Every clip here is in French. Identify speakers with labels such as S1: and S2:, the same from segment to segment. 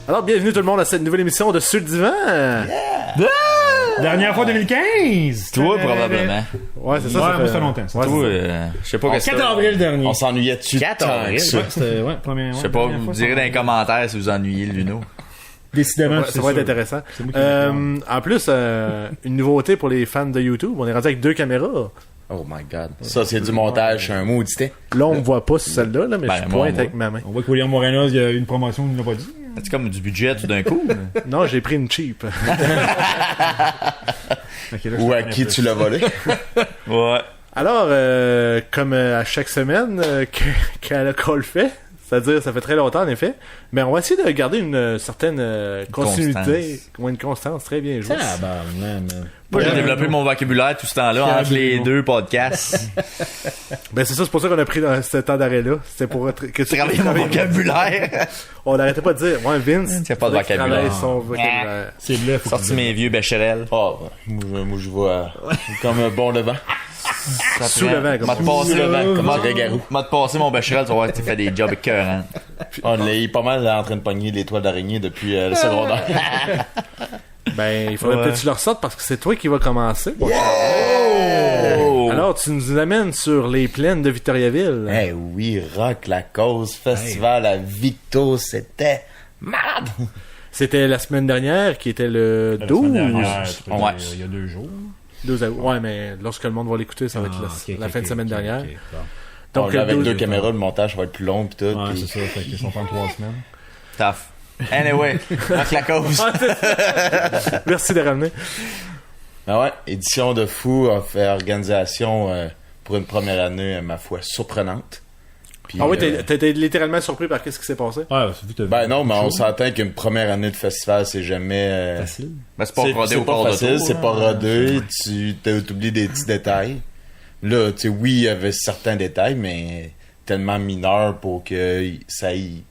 S1: Alors, bienvenue tout le monde à cette nouvelle émission de Sur le divan.
S2: Dernière fois 2015.
S3: Toi, probablement.
S1: Ouais, c'est ça.
S2: Ouais,
S1: ça
S2: moi, ça fait longtemps. Ça.
S1: Ouais,
S3: Toi,
S1: c'est
S3: je sais pas qu'est-ce
S2: 4 avril dernier.
S4: On s'ennuyait dessus.
S3: 4 avril.
S2: Ouais, c'était, ouais, première,
S3: Je sais pas, vous me direz dans les commentaires si vous ennuyez Luno.
S2: Décidément,
S1: ça va être intéressant. En plus, une nouveauté pour les fans de YouTube, on est rendu avec 2 caméras.
S4: Oh my god. Ça, c'est du montage, c'est un maudité.
S1: Là, on me voit pas sur celle-là, là, mais
S3: Ben,
S1: je
S3: moi,
S1: pointe
S3: moi.
S1: avec ma main.
S2: On voit que William Moreno, il y a eu une promotion, il ne l'a pas dit.
S3: C'est comme du budget tout d'un coup.
S1: Non, j'ai pris une cheap.
S2: Okay, là,
S4: Ou
S2: je
S4: à
S2: comprends
S4: qui
S2: plus.
S4: tu l'as volé.
S3: Ouais.
S1: Alors, comme à chaque semaine qu'on le fait, c'est-à-dire ça fait très longtemps en effet, mais on va essayer de garder une certaine continuité, ou une constance, très bien joué.
S2: Ah, bah, man.
S3: Moi, j'ai développé mon vocabulaire tout ce temps-là entre les deux podcasts.
S1: Ben c'est ça, c'est pour ça qu'on a pris dans ce temps d'arrêt-là. C'était pour que tu
S3: Travailler mon vocabulaire.
S1: On n'arrêtait pas de dire, ouais, Vince,
S3: Il y a pas de
S1: faudrait qu'il
S3: vocabulaire.
S1: travaille son vocabulaire.
S2: C'est bleu, faut
S3: Sorti mes vieux bécherels.
S4: Oh, moi, je vois comme un bon levant.
S1: Sous le vent, comme
S3: M'a
S1: on dit.
S3: passé
S4: Sous le vent, comme
S3: m'a-
S4: André Garou.
S3: m'a passé mon bécherel, tu vas voir que tu fais des jobs écœurants.
S4: On est pas mal en train de pogner l'étoile d'araignée depuis le secondaire.
S1: Ben, il faudrait
S3: Ouais.
S1: peut-être que tu le ressortes parce que c'est toi qui vas commencer.
S3: Oh!
S1: Alors, tu nous amènes sur les plaines de Victoriaville.
S4: Eh oui, Rock la cause, festival à Victo, c'était malade.
S1: C'était la semaine dernière qui était le 12.
S3: Ouais.
S2: Il y a 2 jours.
S1: 12 août. Ouais, mais lorsque le monde va l'écouter, ça va être la fin de semaine dernière.
S4: Donc,
S1: le
S4: avec
S1: 12
S4: 2 caméras, le montage va être plus long pis tout.
S2: Ouais,
S4: pis-
S2: c'est ça. Fait qu'ils sont en 3 semaines.
S3: Tough. Anyway, rock la cause.
S1: Merci de ramener.
S4: Ah ouais, édition de fou, a fait organisation pour une première année, ma foi, surprenante. Puis,
S1: Ah oui, t'étais littéralement surpris par qu'est-ce qui s'est passé?
S2: Ouais, c'est vu que t'as
S4: ben
S2: vu
S4: non, mais
S2: quelque
S4: on
S2: chose.
S4: s'entend qu'une première année de festival, c'est jamais...
S2: Facile.
S3: Ben, c'est pas rodé au
S4: pas
S3: corps
S4: facile,
S3: d'auto.
S4: c'est pas rodé, tu t'oublies des petits détails. Là, tu sais, oui, il y avait certains détails, mais tellement mineurs pour que ça y...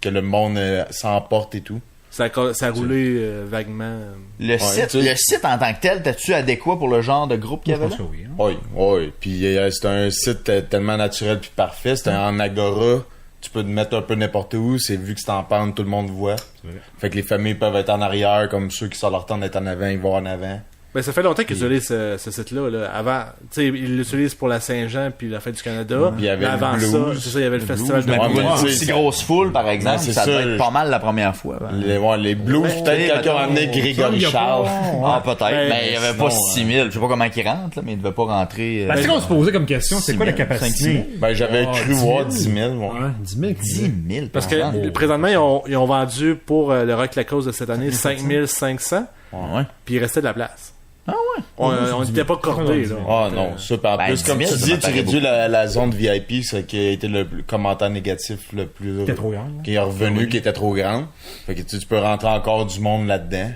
S4: que le monde s'emporte et tout.
S1: Ça a roulé vaguement.
S3: Le site en tant que tel, t'as-tu adéquat pour le genre de groupe qu'il y
S2: Je
S3: avait
S2: pense
S3: là?
S2: que oui. hein.
S4: Oui, oui. Puis c'est un site tellement naturel puis parfait. C'est en agora. Tu peux te mettre un peu n'importe où. C'est vu que c'est en pente, tout le monde voit.
S2: C'est vrai.
S4: Fait que les familles peuvent être en arrière, comme ceux qui sont leur temps d'être en avant, ils vont en avant.
S1: Ben, ça fait longtemps qu'ils utilisent ce site-là. Là. Avant, tu sais, ils l'utilisent pour la Saint-Jean puis la Fête du Canada.
S4: Puis il y avait
S1: Mais avant
S4: le
S1: ça,
S4: blues.
S1: c'est ça, il y avait le festival de
S3: Mais
S4: Ouais,
S3: pour
S4: mais
S3: une
S4: tu sais,
S3: aussi
S4: c'est-
S3: grosse foule, par exemple,
S4: Non, c'est
S3: ça doit
S4: ça.
S3: être pas mal la première fois. Ben.
S4: Les blues,
S3: Ouais,
S4: peut-être quelqu'un a amené
S2: ça,
S4: Grégory
S2: il y a
S4: Charles.
S3: Ah, peut-être.
S1: Ben,
S3: Mais il y avait
S4: sinon,
S3: pas 6000. Je sais pas comment ils rentrent, là, mais il devait pas rentrer.
S2: Ben, c'est qu'on se posait comme question, c'est quoi la
S3: 6 000,
S2: capacité?
S4: Ben, j'avais
S2: Ah,
S4: cru
S2: 10
S4: voir
S2: 000.
S4: 10 000. Ouais.
S2: Ouais, 10 000.
S3: 10 000.
S1: Parce
S3: par exemple.
S1: que présentement, ils ont vendu pour le Rock la cause de cette année 5500,
S3: Ouais.
S1: puis il restait de la place.
S3: Ah ouais?
S1: On n'était pas cordés, là.
S4: Ah non, ça, puis en
S3: Ben,
S4: plus,
S3: 10
S4: comme
S3: 000,
S4: tu
S3: ça
S4: dis,
S3: me
S4: tu
S3: paraît
S4: réduis
S3: beaucoup.
S4: la zone VIP, ce qui a été le commentaire négatif le plus...
S2: C'était trop grand. là.
S4: qui est revenu, qui était trop grande. Fait que tu peux rentrer encore du monde là-dedans.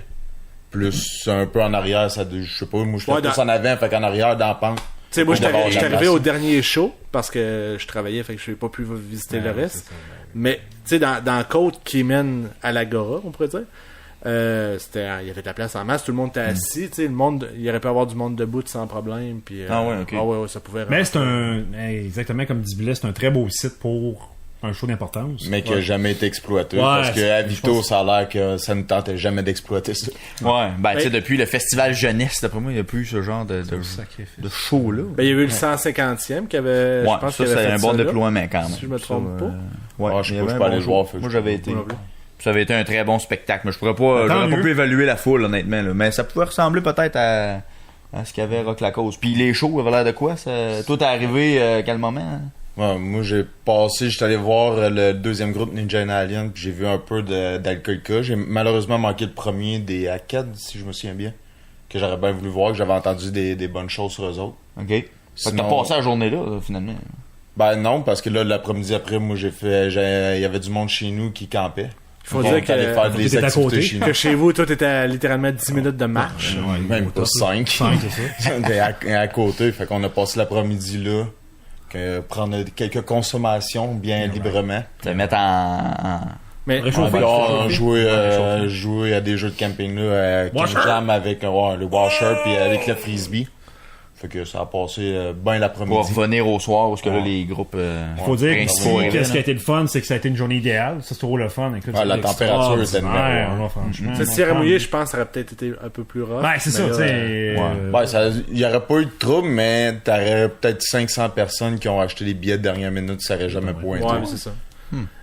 S4: Plus un peu en arrière, ça, je sais pas, moi je suis
S1: Ouais,
S4: plus
S1: dans-
S4: en avant, fait qu'en arrière, dans la pente.
S1: Tu sais, moi,
S4: Pour avoir
S1: j'étais
S4: la
S1: arrivé
S4: place.
S1: au dernier show parce que je travaillais, fait que je n'ai pas pu visiter le
S2: Ouais,
S1: reste.
S2: c'est ça, ben oui.
S1: Mais, tu sais, dans la côte qui mène à l'Agora, on pourrait dire, il y avait de la place en masse, tout le monde était assis, tu sais, le monde, il aurait pu avoir du monde debout sans problème, puis...
S3: Ah ouais, ok.
S1: ouais, ça pouvait...
S2: Mais c'est exactement comme dit Billet, c'est un très beau site pour un show d'importance.
S4: Mais qui a jamais été exploité.
S2: Ouais,
S4: parce que
S2: c'est-
S4: à
S2: je
S4: Vito,
S2: pense-
S4: ça a l'air que ça ne tentait jamais d'exploiter ça.
S3: Ouais, ben, tu sais,
S1: Ben-
S3: depuis le festival jeunesse, d'après moi, il n'y a plus eu ce genre de show-là.
S1: Ben, il y avait eu le 150e qui avait...
S3: Ouais,
S1: je pense
S3: ça,
S1: qu'il avait
S3: c'est
S1: fait
S3: un bon
S1: ça, là.
S3: déploiement quand même.
S1: Si je me trompe
S3: Ça,
S1: pas.
S3: Ouais,
S4: Ah, je
S3: il y
S4: sais pas,
S3: avait
S4: je
S3: un
S4: peux aller
S3: bon
S4: le
S3: show.
S4: voir, fait que
S3: Moi,
S4: je
S3: j'avais
S4: sais
S3: été.
S1: Moi non plus.
S3: Ça avait été un très bon spectacle, mais je pourrais pas,
S2: Tant
S3: j'aurais pas
S2: mieux.
S3: pu évaluer la foule, honnêtement, là. Mais ça pouvait ressembler peut-être à ce qu'il y avait Rock la cause. Puis les shows avaient l'air de quoi? Toi, t'es arrivé à quel moment? Hein?
S4: Ouais, moi, j'étais allé voir le deuxième groupe Ninja and Alien, puis j'ai vu un peu d'Alcoolica. J'ai malheureusement manqué le premier des Arcades, si je me souviens bien. Que j'aurais bien voulu voir, que j'avais entendu des bonnes choses sur eux autres.
S3: OK. Fait que
S4: Sinon-
S3: t'as passé la journée-là, finalement.
S4: Ben non, parce que là, l'après-midi après, moi, il y avait du monde chez nous qui campait.
S1: Il faut
S4: Donc,
S1: dire
S4: on allait faire
S1: que,
S4: des
S2: t'étais à
S4: activités
S2: côté.
S4: chez nous.
S1: que chez vous, toi, t'étais à littéralement 10 minutes de marche.
S2: Ouais,
S4: Même pas 5.
S2: 5, c'est ça.
S4: à côté, fait qu'on a passé l'après-midi là. Prendre quelques consommations bien librement.
S3: Te mettre en...
S1: Mais
S2: Réchauffer.
S4: On jouer à des jeux de camping là, King
S2: Washer.
S4: Jam avec le washer puis avec le frisbee. Fait que ça a passé bien l'après-midi.
S3: Pour revenir au soir, où est-ce que là, les groupes
S2: Il faut dire que
S3: principaux
S2: si,
S3: arrivaient,
S2: qu'est-ce qui a
S3: là.
S2: été le fun, c'est que ça a été une journée idéale. Ça, c'est trop le fun. Écoute,
S4: Ah, la
S2: c'est
S4: température était
S2: extraordinaire,
S4: numéro un.
S2: là, franchement.
S1: Si il aurait mouillé, je pense que ça aurait peut-être été un peu plus rough.
S2: Ouais, c'est ça,
S1: Mais
S2: tu
S1: là,
S2: sais.
S4: Il n'y aurait pas eu de trouble, mais t'aurais peut-être 500 personnes qui ont acheté des billets de dernière minute, ça aurait jamais pointé.
S1: Ouais, c'est ça.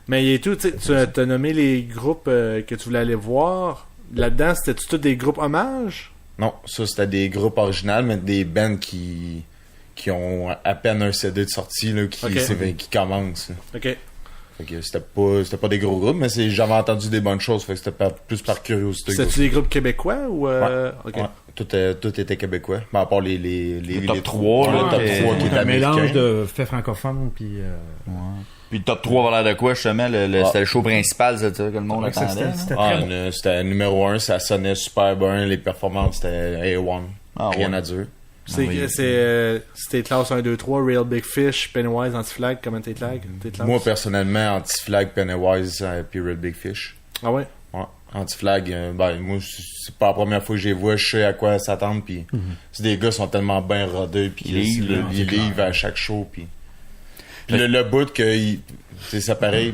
S1: Mais il est tout, tu as nommé les groupes que tu voulais aller voir. Là-dedans, c'était-tu tous des groupes hommages?
S4: Non, ça c'était des groupes originaux, mais des bands qui ont à peine un CD de sortie là, qui commencent.
S1: Ok.
S4: Fait que c'était pas des gros groupes, mais j'avais entendu des bonnes choses, fait que c'était plus par curiosité.
S1: C'était-tu des groupes québécois ou. Ok.
S4: Ouais, tout était québécois. Mais à part les
S3: top 3,
S4: le top 3 qui est
S2: un mélange
S4: américain.
S2: de fait francophone, puis.
S3: Puis le top 3 valait de quoi, justement? C'était le show principal, c'est ça que le monde
S2: Ouais, ça,
S3: attendait.
S2: c'était
S3: là?
S2: très bon.
S4: C'était numéro 1, ça sonnait super bien, les performances c'était A1. Rien à dire.
S1: C'était classe 1, 2, 3, Real Big Fish, Pennywise, Anti-Flag, comment t'es classes?
S4: Moi personnellement, Anti-Flag, Pennywise puis Real Big Fish.
S1: Ah ouais?
S4: Ouais. Anti-Flag, moi c'est pas la première fois que je les vois, je sais à quoi s'attendre, puis c'est des gars qui sont tellement bien rodés, puis ils livrent à chaque show, puis le bout que ça paraît,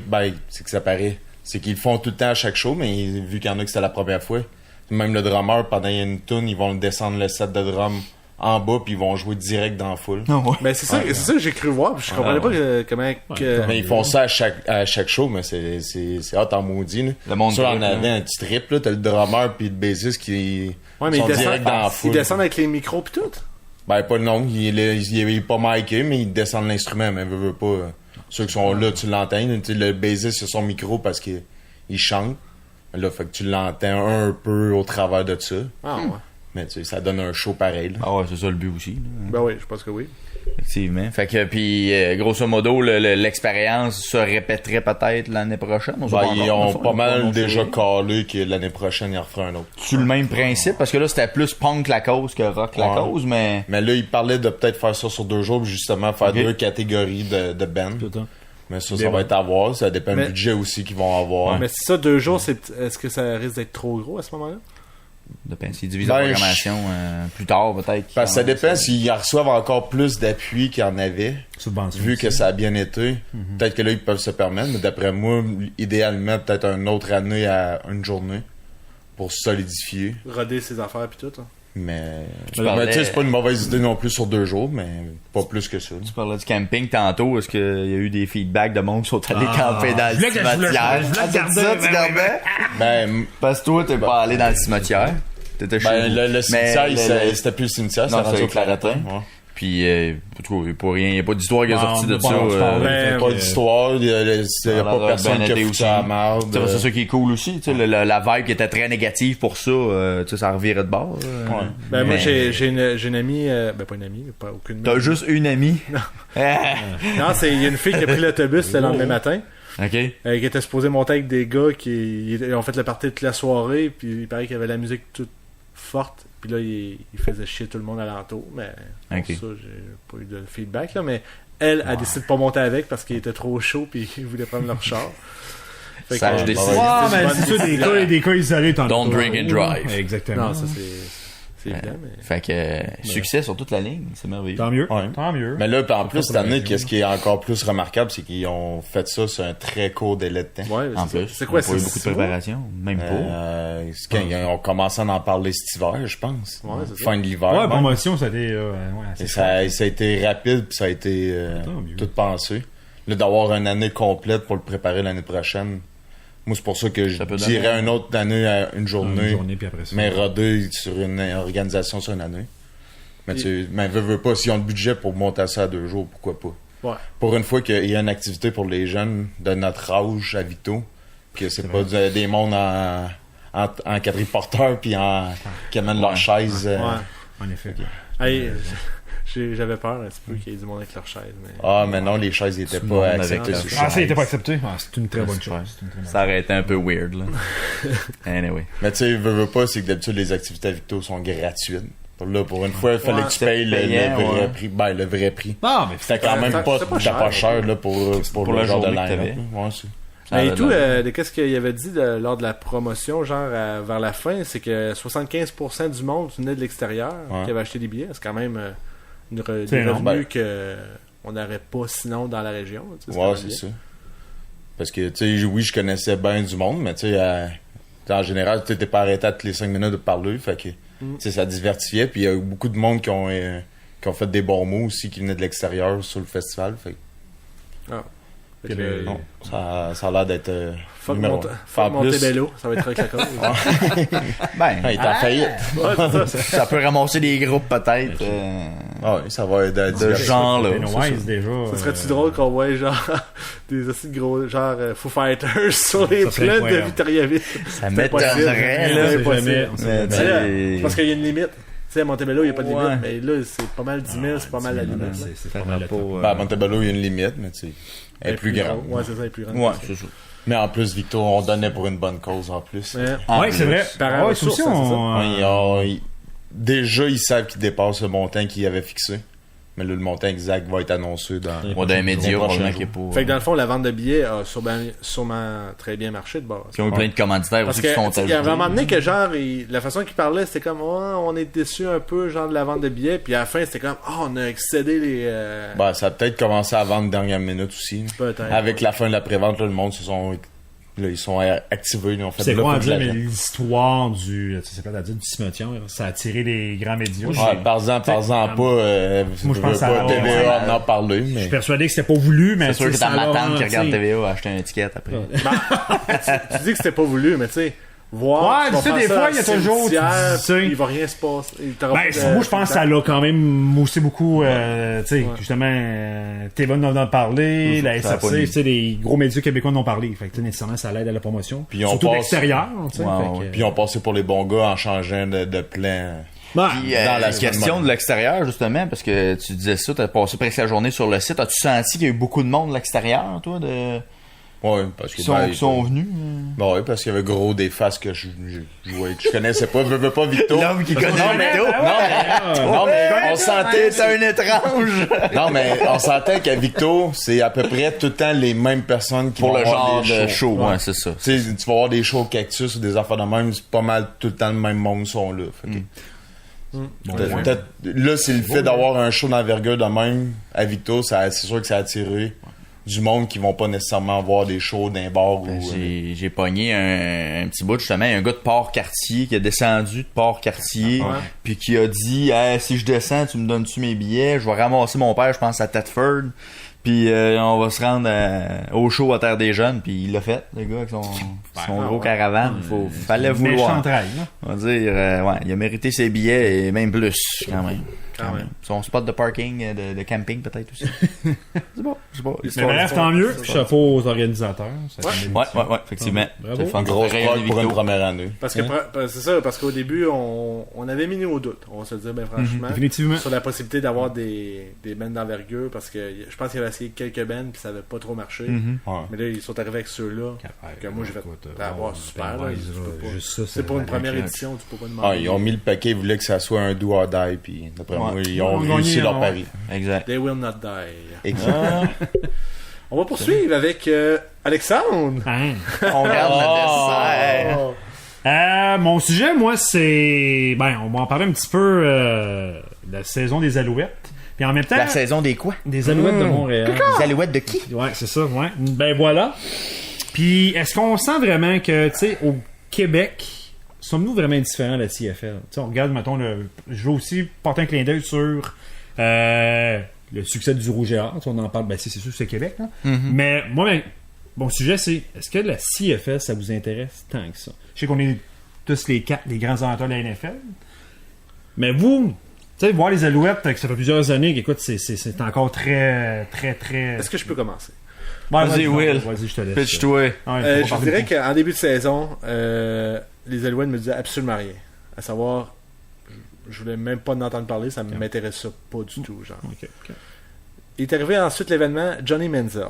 S4: c'est que ça paraît, c'est qu'ils le font tout le temps à chaque show, mais vu qu'il y en a que c'était la première fois, même le drummer, pendant une tune, ils vont descendre le set de drum en bas, puis ils vont jouer direct dans la foule.
S1: Ben c'est ça que j'ai cru voir, puis je comprenais pas comment.
S4: Mais ils font ça à chaque show, mais c'est hot en maudit. Là.
S3: Le monde
S4: ça, en
S3: trip,
S4: avait un petit trip, là, t'as le drummer puis le bassiste qui
S1: Ouais, mais
S4: sont
S1: ils
S4: direct dans la foule.
S1: Ils descendent avec les micros pis tout.
S4: Ben pas non, il est pas miké, mais il descend l'instrument, mais veut pas. Ceux qui sont là, tu l'entends. Le bassiste sur son micro parce qu'il chante. Là, fait que tu l'entends un peu au travers de ça.
S1: Ah ouais.
S4: Mais tu sais, ça donne un show pareil. Là.
S3: Ah ouais, c'est ça le but aussi. Là.
S1: Ben oui, je pense que oui.
S3: Effectivement. Fait que, puis, grosso modo, l'expérience se répéterait peut-être l'année prochaine.
S4: Ils ont pas mal déjà calé que l'année prochaine, ils en referaient un autre.
S3: Sur le même principe, parce que là, c'était plus punk la cause que rock la cause, mais...
S4: Mais là, ils parlaient de peut-être faire ça sur 2 jours, puis justement faire 2 catégories de bands. Mais ça va être à voir. Ça dépend du budget aussi qu'ils vont avoir.
S1: Mais si ça, 2 jours, est-ce que ça risque d'être trop gros à ce moment-là?
S3: Dépend s'ils divisent la programmation plus tard, peut-être.
S4: Parce que ça dépend s'ils reçoivent encore plus d'appui qu'il y en avait.
S2: Subvention
S4: Vu
S2: aussi.
S4: que ça a bien été. Peut-être que là, ils peuvent se permettre. Mais d'après moi, idéalement, peut-être une autre année à une journée. Pour solidifier.
S1: Roder ses affaires pis tout. Hein.
S4: Mais
S3: Tu parlais-
S4: tu sais, c'est pas une mauvaise idée non plus sur 2 jours, mais pas plus que ça.
S3: Tu parlais du camping tantôt. Est-ce qu'il y a eu des feedbacks de monde qui sont allés camper dans le
S2: Je voulais que je voulais-
S3: cimetière?
S2: je voulais
S3: Ah, c'est
S2: garder,
S3: ça, tu
S2: ben
S3: gardais?
S4: Ben,
S3: Parce que toi, t'es pas allé dans le cimetière. T'étais chez vous.
S4: le cimetière,
S3: Mais
S4: c'était plus le cimetière,
S3: Non,
S4: c'était rendu
S3: c'est
S4: au Claretin.
S3: Claretin. Puis, en tout cas, il y a pas rien, il n'y a pas d'histoire qui est
S2: Non,
S3: sortie
S2: on
S3: de
S2: n'a
S3: ça.
S2: pas entendu parler.
S1: Ben,
S4: Pas d'histoire, il y a
S3: Alors,
S4: pas personne
S3: ben
S4: qui a
S3: été
S4: foutu
S3: aussi.
S4: à la marde.
S3: C'est ça qui est cool aussi. Tu sais, la vibe qui était très négative pour ça, tu sais, ça revirait de bord.
S4: Ouais.
S1: Ben moi,
S3: Mais-
S1: j'ai une amie, ben pas une amie, pas aucune.
S3: T'as juste une amie? Ah.
S1: Non, il y a une fille qui a pris l'autobus le lendemain matin,
S3: OK.
S1: qui était supposée monter avec des gars qui ont fait le party toute la soirée, puis il paraît qu'il y avait la musique toute forte, puis là, il faisait chier tout le monde alentour, mais pour
S3: Ok.
S1: ça, j'ai pas eu de feedback, là, mais elle a décidé de pas monter avec parce qu'il était trop chaud, puis il voulait prendre leur char. Fait
S3: Sage
S1: que,
S3: décision.
S1: ouais,
S2: Ah,
S1: c'était
S2: mais
S1: une
S2: c'est
S1: bonne
S2: ça,
S1: décision.
S2: des cas isolés tantôt.
S3: Don't drink and drive.
S2: Exactement.
S1: Non, ça, c'est évident, mais...
S3: Fait que succès sur toute la ligne, c'est merveilleux.
S2: Tant mieux.
S4: Ouais.
S2: Tant mieux.
S4: Mais là, en plus, cette année, qu'est-ce qui est encore plus remarquable, c'est qu'ils ont fait ça sur un très court délai de temps.
S1: Ouais,
S3: En
S1: c'est
S3: plus,
S1: ça. C'est quoi,
S3: on a pas eu
S1: c'est
S3: beaucoup de
S1: 6 mois?
S3: préparation, même
S4: C'est quand ils ont commencé à en parler cet hiver, je pense.
S1: Ouais, c'est ça.
S4: Fin de l'hiver.
S2: Ouais,
S4: même.
S2: promotion, ça a été.
S4: Et ça a été rapide, puis ça a été
S2: Tant mieux.
S4: tout pensé. Là, d'avoir une année complète pour le préparer l'année prochaine, moi, c'est pour ça que je
S3: Ça peut
S4: dirais
S3: donner-
S4: une autre année à une journée,
S2: puis après ça.
S4: mais rodé sur une organisation sur une année. Mais mais veux pas, s'ils ont le budget pour monter ça à 2 jours, pourquoi pas?
S1: Ouais.
S4: Pour une fois qu'il y a une activité pour les jeunes de notre âge à Vito, que c'est pas des mondes en quadriporteur puis qui amènent leur chaise.
S1: Ouais.
S2: En effet.
S1: Hey, j'avais peur un petit peu qu'il y ait du monde avec leur chaise, mais...
S4: Ah, mais non, les chaises n'étaient
S3: Tout le monde
S4: pas
S3: avec
S4: acceptées
S3: leur
S4: sur
S3: chaise.
S2: Ah, ça
S4: chaise.
S2: n'était pas accepté. Ah, c'est une très bonne chose. C'est une très bonne
S3: Ça aurait été un peu weird, là. Anyway.
S4: Mais tu sais, veux pas, c'est que d'habitude, les activités à Victo sont gratuites. Là, pour une fois, il fallait que tu payes le
S3: payant,
S4: vrai
S3: ouais.
S4: prix. Ben, le vrai prix.
S2: Ah, mais
S4: C'était quand même
S1: c'était
S4: pas,
S1: pas
S4: c'était
S1: cher.
S4: pas cher là, pour
S3: pour
S4: le
S3: la
S4: genre de
S3: journée que
S4: line-up.
S3: t'avais.
S4: Ouais, c'est-
S1: Mais
S3: Ah,
S1: tout,
S3: là,
S1: de qu'est-ce qu'il avait dit lors de la promotion, genre vers la fin, c'est que 75% du monde venait de l'extérieur
S4: Ouais.
S1: qui avait acheté des billets. C'est quand même des
S2: non,
S1: revenus qu'on n'aurait pas sinon dans la région. Tu sais,
S4: Ouais,
S1: c'est
S4: c'est ça. Parce que, tu sais, oui, je connaissais bien du monde, mais tu sais, en général, tu t'es pas arrêté à toutes les 5 minutes de parler, fait que, tu sais, ça diversifiait. Puis il y a eu beaucoup de monde qui ont fait des bons mots aussi, qui venaient de l'extérieur sur le festival, fait que,
S1: Fait que,
S4: non, ça a l'air d'être
S1: fuck
S4: numéro un.
S1: Montebello, ça va être avec la cause.
S3: Ben,
S4: Il est en faillite.
S1: Ouais, c'est ça.
S3: ça peut ramasser des groupes peut-être.
S4: Ah oui, ça va être
S3: De genre, là.
S2: Pennywise, déjà.
S1: Ça serait-tu drôle qu'on voit genre des aussi gros genre Foo Fighters sur les
S2: Ça serait
S1: plaines de
S2: incroyable.
S1: Victoriaville?
S3: Ça
S1: impossible.
S3: m'étonnerait,
S1: C'est
S3: là.
S1: impossible.
S3: Mais,
S1: Tu sais,
S3: t'sais,
S1: parce qu'il y a une limite. Tu sais, à Montebello, il n'y a pas de
S3: Ouais.
S1: limite, mais là, c'est pas mal 10 000, c'est pas mal la limite. là.
S2: C'est
S3: ça
S2: pas mal
S3: n'a
S2: le
S3: pas,
S2: top.
S4: Ben, à Montebello, il y a une limite, mais tu sais, elle est plus grande.
S1: Ouais, c'est ça, elle est plus grande.
S3: Ouais, c'est ça.
S4: Mais en plus, Victor, on donnait pour une bonne cause en plus.
S1: Ouais.
S3: En
S2: Ouais, c'est
S3: plus.
S2: vrai.
S1: Par
S2: Ouais,
S1: ressources,
S2: c'est aussi,
S1: hein,
S4: Déjà, ils savent qu'ils dépassent le montant qu'ils avaient fixé. Mais là, le montant exact va être annoncé dans...
S3: Ouais, d'un média,
S4: Au prochain
S3: probablement,
S4: jour.
S3: qui est pas.
S1: Fait que dans le fond, la vente de billets a sûrement très bien marché de base.
S3: Qui ont eu plein de commanditaires
S1: Parce
S3: aussi
S1: que
S3: qui sont
S1: il y a
S3: ajoutés.
S1: vraiment donné que genre la façon qu'il parlait c'était comme on est déçu un peu genre de la vente de billets puis à la fin c'était comme on a excédé les
S4: Ben, ça a peut-être commencé à vendre dernière minute aussi.
S1: peut-être.
S4: Avec la fin de la prévente, là, le monde ils sont activés, ils ont fait
S2: C'est
S4: de
S2: quoi à
S4: la
S2: dire, mais l'histoire du cimetière, ça a attiré les grands médias.
S4: Ouais, par-en pas.
S2: Moi, je pense à
S4: TVA en parler,
S2: Je
S4: mais.
S2: suis persuadé que c'était pas voulu, mais
S3: C'est sûr que
S2: ça
S3: t'as ma
S2: l'a
S3: tante qui regarde
S2: ralenti.
S3: TVA a acheté une étiquette après.
S1: Tu dis que c'était pas voulu mais tu sais voir
S2: Ouais,
S1: tu vas
S2: tu sais,
S1: faire
S2: des
S1: ça
S2: fois, il y a
S1: au
S2: toujours, tu
S1: cimetière,
S2: dis ça.
S1: il va rien se passer. Il t'aura
S2: Ben,
S1: pas de-
S2: moi, je pense que ça l'a quand même moussé beaucoup, tu sais,
S1: Ouais.
S2: justement, TV en a parlé, la
S3: Ça a pas
S2: SRC,
S3: nuit.
S2: tu sais, les gros médias québécois en ont parlé. Fait que, tu sais, nécessairement, ça l'aide à la promotion.
S4: Puis on
S2: Surtout
S4: passe-
S2: d'extérieur, tu sais.
S3: Ouais,
S2: fait que,
S3: ouais.
S4: Puis ils ont passé pour les bons gars en changeant de plan.
S2: ben,
S3: Puis,
S4: Dans la
S3: question
S4: semaine.
S3: de l'extérieur, justement, parce que tu disais ça, t'as passé presque la journée sur le site. As-tu senti qu'il y a eu beaucoup de monde de l'extérieur, toi,
S4: Ouais, parce que.
S3: qui sont venus?
S4: Ben ouais, parce qu'il y avait gros des faces que je connaissais pas. Veux pas Victor.
S3: L'homme qui connaît
S2: non,
S3: Victo.
S4: Non, mais on sentait.
S3: C'est un étrange.
S4: Non, mais on sentait qu'à Victo, c'est à peu près tout le temps les mêmes personnes qui
S3: Pour
S4: vont
S3: le
S4: avoir
S3: genre
S4: des
S3: de
S4: shows.
S3: show, ouais, c'est ça.
S4: Tu sais, tu vas avoir des shows cactus ou des affaires de même, c'est pas mal tout le temps le même monde sont là. Fait que, peut-être- là, c'est le fait d'avoir un show d'envergure de même à Victo, c'est sûr que ça a attiré du monde qui vont pas nécessairement voir des shows d'un bar ou.
S3: J'ai pogné un petit bout, justement, un gars de Port-Cartier qui a descendu de Port-Cartier,
S1: Ah ouais?
S3: puis qui a dit hey, si je descends, tu me donnes-tu mes billets? Je vais ramasser mon père, je pense, à Thetford. Puis on va se rendre au show à Terre des Jeunes, puis il l'a fait, le gars, avec son gros caravane. Fallait vouloir.
S2: méchant trail, là.
S3: On va dire, ouais, il a mérité ses billets et même plus, quand même.
S1: Quand même.
S3: Son spot de parking, de camping peut-être aussi. c'est bon, c'est bon.
S2: Mais bref, tant mieux. Chapeau aux organisateurs. Ça fait
S3: Ouais, effectivement.
S2: Bravo.
S3: C'est le fun.
S4: Grosse
S3: Pareil,
S4: prod pour une
S3: Victo.
S4: première année.
S1: Parce que c'est ça, parce qu'au début, on avait mis au doute, on va se le dire ben franchement,
S2: Définitivement.
S1: sur la possibilité d'avoir des bands d'envergure, parce que je pense qu'il avait essayé quelques bands puis ça avait pas trop marché.
S4: Ouais.
S1: Mais là, ils sont arrivés avec ceux-là. Que moi, je vais avoir super. Là, tu peux pas-
S2: Juste ça,
S1: c'est pour une première
S2: claque.
S1: édition, tu peux pas demander.
S4: Ah, ils ont mis le paquet, ils voulaient que ça soit un do or die, puis d'après moi, ils ont
S2: Ils ont
S4: réussi
S2: gagné,
S4: leur
S2: ouais.
S4: pari.
S3: Exact.
S1: They will not die.
S4: Exact.
S1: On va poursuivre avec Alexandre.
S2: Hein?
S3: On regarde le dessert.
S2: Mon sujet, moi, c'est... Ben, on va en parler un petit peu de la saison des Alouettes. Puis en même temps,
S3: La saison des quoi?
S2: des Alouettes de Montréal.
S3: Les alouettes de qui?
S2: Ouais, c'est ça, ouais. Ben voilà. Puis est-ce qu'on sent vraiment que, tu sais, au Québec, sommes-nous vraiment différents de la CFL? Tu sais, on regarde, mettons, je veux aussi porter un clin d'œil sur le succès du Rouge et Or. Tu sais, on en parle, ben c'est sûr que c'est Québec, là. Mais moi, ben, mon sujet, c'est est-ce que la CFL, ça vous intéresse tant que ça? Je sais qu'on est tous les quatre des grands amateurs de la NFL. Mais vous, tu sais, voir les Alouettes, que ça fait plusieurs années, qu'écoute, c'est encore très, très, très...
S1: Est-ce que je peux commencer?
S2: Ouais,
S3: Vas-y, Will.
S2: Vas-y, je te laisse.
S3: Pitch-toi.
S2: Ouais, faut pas
S1: Je
S2: parler
S1: dirais
S2: beaucoup.
S1: qu'en début de saison, les Alouettes me disaient absolument rien. À savoir, je voulais même pas en entendre parler, ça m'intéressait pas du tout, genre.
S2: Ok.
S1: Il est arrivé ensuite l'événement Johnny Manziel.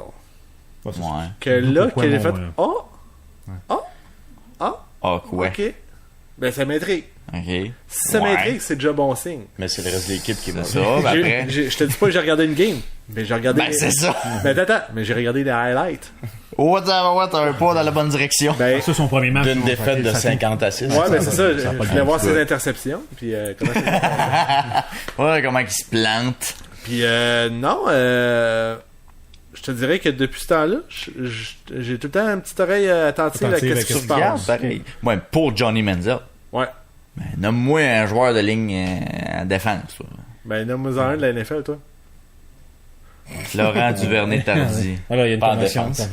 S2: Ouais, c'est-
S3: Ouais.
S1: Que là,
S2: Pourquoi
S1: qu'elle a
S2: mon,
S1: fait Oh!
S3: Ah, quoi?
S1: Ok. Ben, ça m'intrigue.
S3: OK.
S1: Si ça
S3: Ouais.
S1: m'intrigue, c'est déjà bon signe.
S4: Mais c'est le reste de l'équipe qui est
S3: C'est
S4: mauvais.
S3: ça, ben après.
S1: Je te dis pas que j'ai regardé une game, mais j'ai regardé.
S3: Ben, c'est ça.
S1: Ben, attends, mais j'ai regardé les highlights.
S3: Oh, t'as un pas dans la bonne direction.
S1: Ben,
S2: Ça, son premier match.
S4: D'une
S2: bon,
S4: défaite de
S2: ça-
S4: 50-6.
S1: ouais, ben c'est ça. Je
S3: a pas
S1: voulais
S3: de
S1: voir
S3: bon
S1: ses interceptions. Puis comment
S3: Ouais, comment il se plante.
S1: Puis non, je te dirais que depuis ce temps-là, j'ai tout le temps une petite oreille attentive à
S2: Attentive à
S1: qu'est-ce qui
S2: qu'est-ce
S1: se
S3: Tu regardes,
S1: passe.
S3: pareil. Ouais, pour Johnny Manziel.
S1: Ouais.
S3: Ben, nomme-moi un joueur de ligne en défense. Là.
S1: Ben, nomme-moi un de la NFL, toi.
S3: Laurent Duvernay-Tardy.
S2: Alors, il y a une
S4: Pas en
S2: convention.
S4: défense.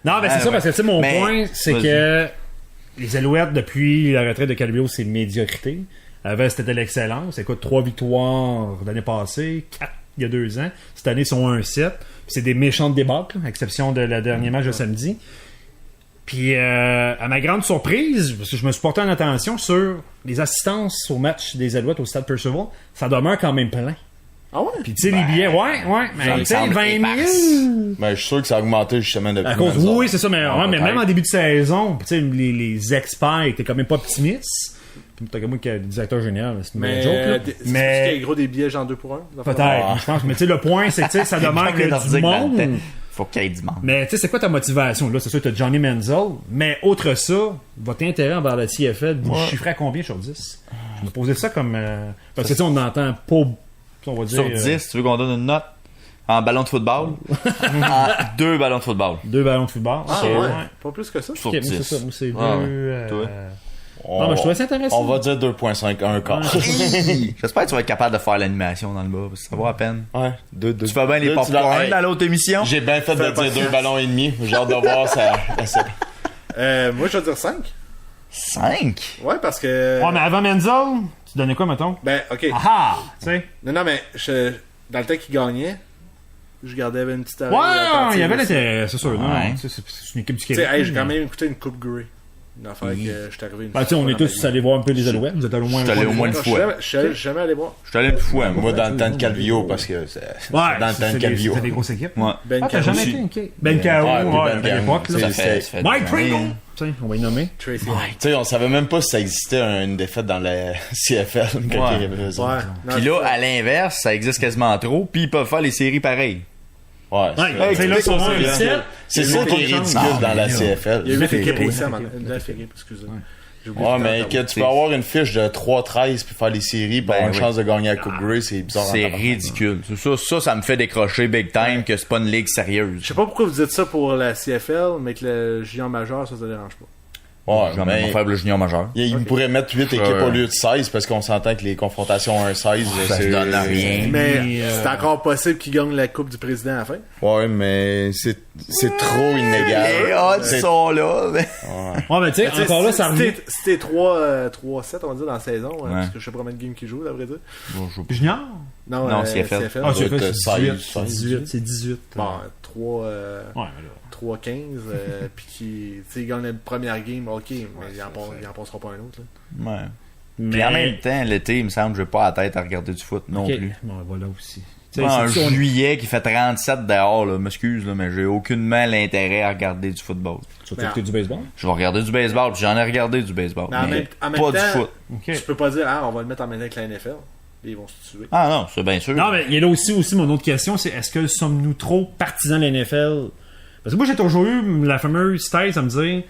S2: Non, ben c'est ça, parce que tu sais, mon
S3: Mais-
S2: point, c'est
S3: vas-y.
S2: que les Alouettes, depuis la retraite de Calvillo, c'est médiocrité. Avant, c'était de l'excellence. Écoute, 3 victoires l'année passée, 4 il y a 2 ans. Cette année, ils sont 1-7. Puis c'est des méchantes débâcles, à exception de la dernière match de samedi. Puis, à ma grande surprise, parce que je me suis porté en attention sur les assistances au match des Alouettes au Stade Percival, ça demeure quand même plein.
S1: Ah ouais?
S2: Puis, tu sais, les billets, ouais, mais
S3: me
S2: tu sais,
S3: semble
S2: 20 000.
S4: Ben, je suis sûr que ça a augmenté justement depuis.
S2: À cause,
S4: Manziel.
S2: oui, c'est ça, mais,
S3: Ah,
S2: ouais, mais
S3: peut-être.
S2: même en début de saison, tu sais, les experts étaient quand même pas optimistes. Puis, t'as comme moi qui est le directeur général, c'est une
S1: Mais,
S2: belle joke, là.
S1: c'est parce
S2: Mais,
S1: qu'il y a gros des billets genre 2 pour 1.
S2: peut-être, je pense. Mais tu sais, le point, c'est que, tu sais, ça demeure
S3: Comme les
S2: que
S3: Nordiques
S2: du
S3: dans le temps.
S2: monde.
S3: Faut qu'il y ait du monde.
S2: Mais tu sais, c'est quoi ta motivation? Là, c'est sûr que t'as Johnny Manziel, mais autre ça, votre intérêt envers la CFL, vous chiffrez à combien sur 10? Je me posais ça comme... parce que tu sais, on entend pas... On va dire...
S3: Sur 10, tu veux qu'on donne une note? En ballon de football? En 2 ballons de football.
S2: 2 ballons de football.
S1: Ah
S2: Ok,
S1: ouais? Pas plus que ça?
S3: Sur
S2: Ok, moi,
S3: 10.
S2: c'est ça. Moi, c'est 2...
S3: Ah ouais. Toi?
S2: Non, mais je trouvais ça intéressant.
S4: On va dire 2.5, un quart.
S3: J'espère que tu vas être capable de faire l'animation dans le bas, parce que ça vaut à peine.
S4: Ouais, 2.
S3: Tu fais bien les popcorn dans l'autre émission?
S4: J'ai bien fait de dire 2 ballons et demi. J'ai hâte de voir ça.
S1: Moi, je vais dire 5.
S3: 5?
S1: Ouais, parce que...
S2: Ouais, mais avant Manziel, tu donnais quoi, mettons?
S1: Ben, OK.
S2: Ah! Tu sais?
S1: Non, mais dans le temps qu'il gagnait, je gardais une petite oreille
S2: Ouais,
S1: attentive
S2: il y avait
S1: aussi.
S2: l'intérêt, c'est sûr. Non,
S3: Ouais.
S2: c'est une équipe du
S1: Tu
S2: Québec.
S1: sais, hey, j'ai quand même écouté une Coupe Grey. Une affaire que je suis arrivé une
S2: Ben, tu sais, on
S1: fois
S2: est
S1: dans ma
S2: tous
S1: vie.
S2: allés voir un peu les Alouettes. Vous êtes allés au moins
S3: Je suis allé au moins une
S1: Je suis
S3: fois.
S1: jamais allé voir.
S3: Je suis allé une fois, moi.
S4: Moi, dans le temps de Calvillo, parce que c'est
S2: Ouais,
S4: dans le temps de Calvillo.
S2: c'était des grosses équipes.
S3: Ouais.
S1: Ben
S2: Ah, t'as
S1: Caro
S2: jamais
S1: aussi.
S2: été, ok. Ben Caro,
S4: Ouais,
S2: ouais,
S4: Ben
S2: à
S4: Caro.
S2: l'époque, là.
S4: C'est-
S3: Ça fait
S2: Mike
S3: des années.
S2: Pringle! Tiens, on va y nommer.
S1: Tracy.
S4: Tu sais, on savait même pas si ça existait une défaite dans la CFL quand
S3: Ouais.
S4: il y avait raison.
S1: Ouais. Non,
S3: Puis
S1: c'est
S3: là,
S1: ça.
S3: à l'inverse, ça existe quasiment trop, puis ils peuvent faire les séries pareilles.
S4: Ouais.
S2: Ouais,
S4: c'est-
S2: tu sais, là, ils sont moins
S4: c'est-
S2: 17.
S4: C'est ça qui est ridicule dans la CFL.
S1: Il y a 8 équipes
S2: Ouais.
S1: aussi à 9 équipes, excusez. J'ai oublié
S4: Ouais,
S1: de
S4: mais
S1: t'entendre.
S4: que tu peux avoir une fiche de 3-13 puis faire les séries pour avoir une
S3: oui.
S4: chance de gagner la Coupe Grey, c'est bizarre. en
S3: C'est
S4: tabarnak.
S3: ridicule. Ça me fait décrocher big time que c'est pas une ligue sérieuse.
S1: Je sais pas pourquoi vous dites ça pour la CFL, mais que le junior majeur, ça dérange pas.
S4: Ouais,
S3: Jamais
S4: mais
S3: mon faible junior majeur.
S4: il pourrait mettre 8 équipes
S3: Ouais.
S4: au lieu de 16 parce qu'on s'entend que les confrontations 1-16,
S3: Ça se donne à rien.
S1: Mais c'est encore possible qu'il gagne la Coupe du Président à la fin.
S4: Ouais, mais c'est trop inégal.
S3: Les odds
S4: C'est-
S3: sont là. mais-
S2: Ouais, mais tu sais,
S1: Tu sais,
S2: encore là, ça revient.
S1: Si t'es 3-7, on va dire, dans la saison, parce que je sais pas combien de games qui jouent, à vrai dire.
S2: Junior?
S1: Non,
S3: CFL.
S2: Ah,
S4: doit
S2: c'est
S4: être
S2: 18.
S4: 16.
S2: 18. C'est 18.
S1: Bon, 3...
S2: Ouais,
S1: 3-15, puis qui, tu sais, il gagne la première game, ok, mais il en passera pas un autre. Là.
S3: Ouais.
S2: mais...
S3: Puis en même temps, l'été, il me semble que j'ai pas la tête à regarder du foot non
S2: Ok.
S3: plus.
S2: Bon, voilà aussi. Tu sais,
S3: Moi, en
S2: c'est-
S3: juillet qui fait 37 dehors, là, m'excuse, là, mais j'ai aucunement l'intérêt à regarder du football.
S2: Tu vas écouter du baseball?
S3: Je vais regarder du baseball, puis j'en ai regardé du baseball.
S1: Mais en
S3: mais
S1: même
S3: pas du
S1: temps-
S3: foot.
S2: Ok.
S1: Tu peux pas dire, on va le mettre en même temps que la NFL, et ils vont se tuer.
S3: Ah non, c'est bien sûr.
S2: Non, mais il y a là aussi mon autre question, c'est est-ce que sommes-nous trop partisans de la NFL? Parce que moi, j'ai toujours eu la fameuse thèse à me dire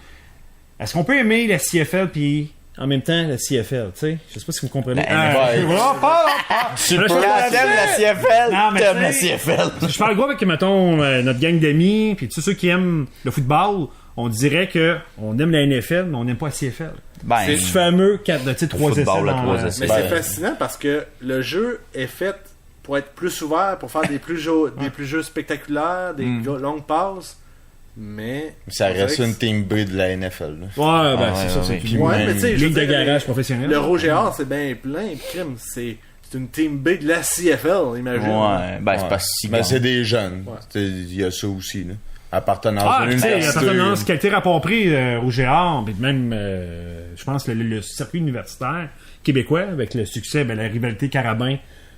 S2: est-ce qu'on peut aimer la CFL puis en même temps la CFL, tu sais? Je sais pas si vous comprenez.
S3: La NFL.
S2: Voilà, pas.
S4: Tu
S2: Mais
S4: peux-
S2: je-
S3: Quand t'aimes la CFL,
S2: Non, mais
S3: t'aimes la
S2: tu sais-
S3: CFL.
S2: Je parle gros avec, mettons, notre gang d'amis, puis tous ceux qui aiment le football, on dirait que on aime la NFL, mais on n'aime pas la CFL.
S3: Ben,
S2: C'est ce fameux 3 essais.
S3: Football à
S2: dans
S3: trois
S2: la-
S3: essais.
S1: Mais
S4: Ben-
S1: c'est fascinant parce que le jeu est fait pour être plus ouvert, pour faire des plus jeux spectaculaires, des longues passes, mais...
S4: Ça
S1: on dirait
S4: reste
S1: que
S4: une team B de la NFL. là.
S2: Ouais, ben
S3: Ah,
S2: c'est
S3: ouais,
S2: ça,
S3: ouais,
S2: c'est
S3: ouais.
S2: une
S1: Ouais, mais tu sais, je
S2: ligue
S1: veux
S2: de
S1: dire,
S2: garage professionnel.
S1: Le Rouge et Or, c'est bien plein, puis crime, c'est une team B de la CFL, imagine.
S3: Ouais, ben c'est
S4: Ouais.
S3: parce que
S4: Mais c'est des jeunes. Il y a ça aussi. Là. Appartenance
S2: Ah,
S4: à
S2: tu
S4: une
S2: sais,
S4: université.
S2: appartenance, qualité rapport prix au GR, puis même, je pense, le circuit universitaire québécois, avec le succès, ben, la rivalité Carabin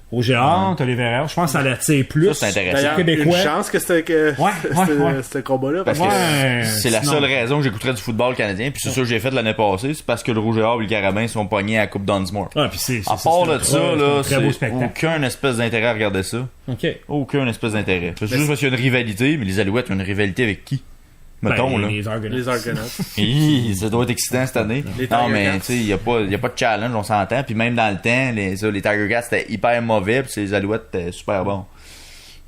S2: Au Géant, t'as les Verreurs. Je pense que ça l'attire plus.
S3: Ça, c'est intéressant.
S1: D'ailleurs,
S2: Québécois.
S1: une chance que c'était ce combat-là.
S3: Parce que
S2: Ouais,
S3: c'est la
S2: sinon-
S3: seule raison que j'écouterais du football canadien. Puis c'est ça que j'ai fait l'année passée. C'est parce que le Rouge et Or et le Carabin sont pognés à la Coupe Dunsmore.
S2: Ah, puis c'est
S3: À part de ça, là,
S2: c'est un très beau
S3: c'est
S2: spectacle.
S3: aucun espèce d'intérêt à regarder ça.
S2: OK.
S3: Aucun espèce d'intérêt. C'est juste parce qu'il y a une rivalité, mais les Alouettes ont une rivalité avec qui? Mettons, là.
S2: Les Argonauts.
S1: Les Argonauts.
S3: Ça doit être excitant cette année.
S1: Les
S3: Non,
S1: Tiger
S3: mais
S1: Cats.
S3: tu sais, il y a pas de challenge, on s'entend. Puis même dans le temps, les Tiger Cats c'était hyper mauvais, puis les Alouettes étaient super bons.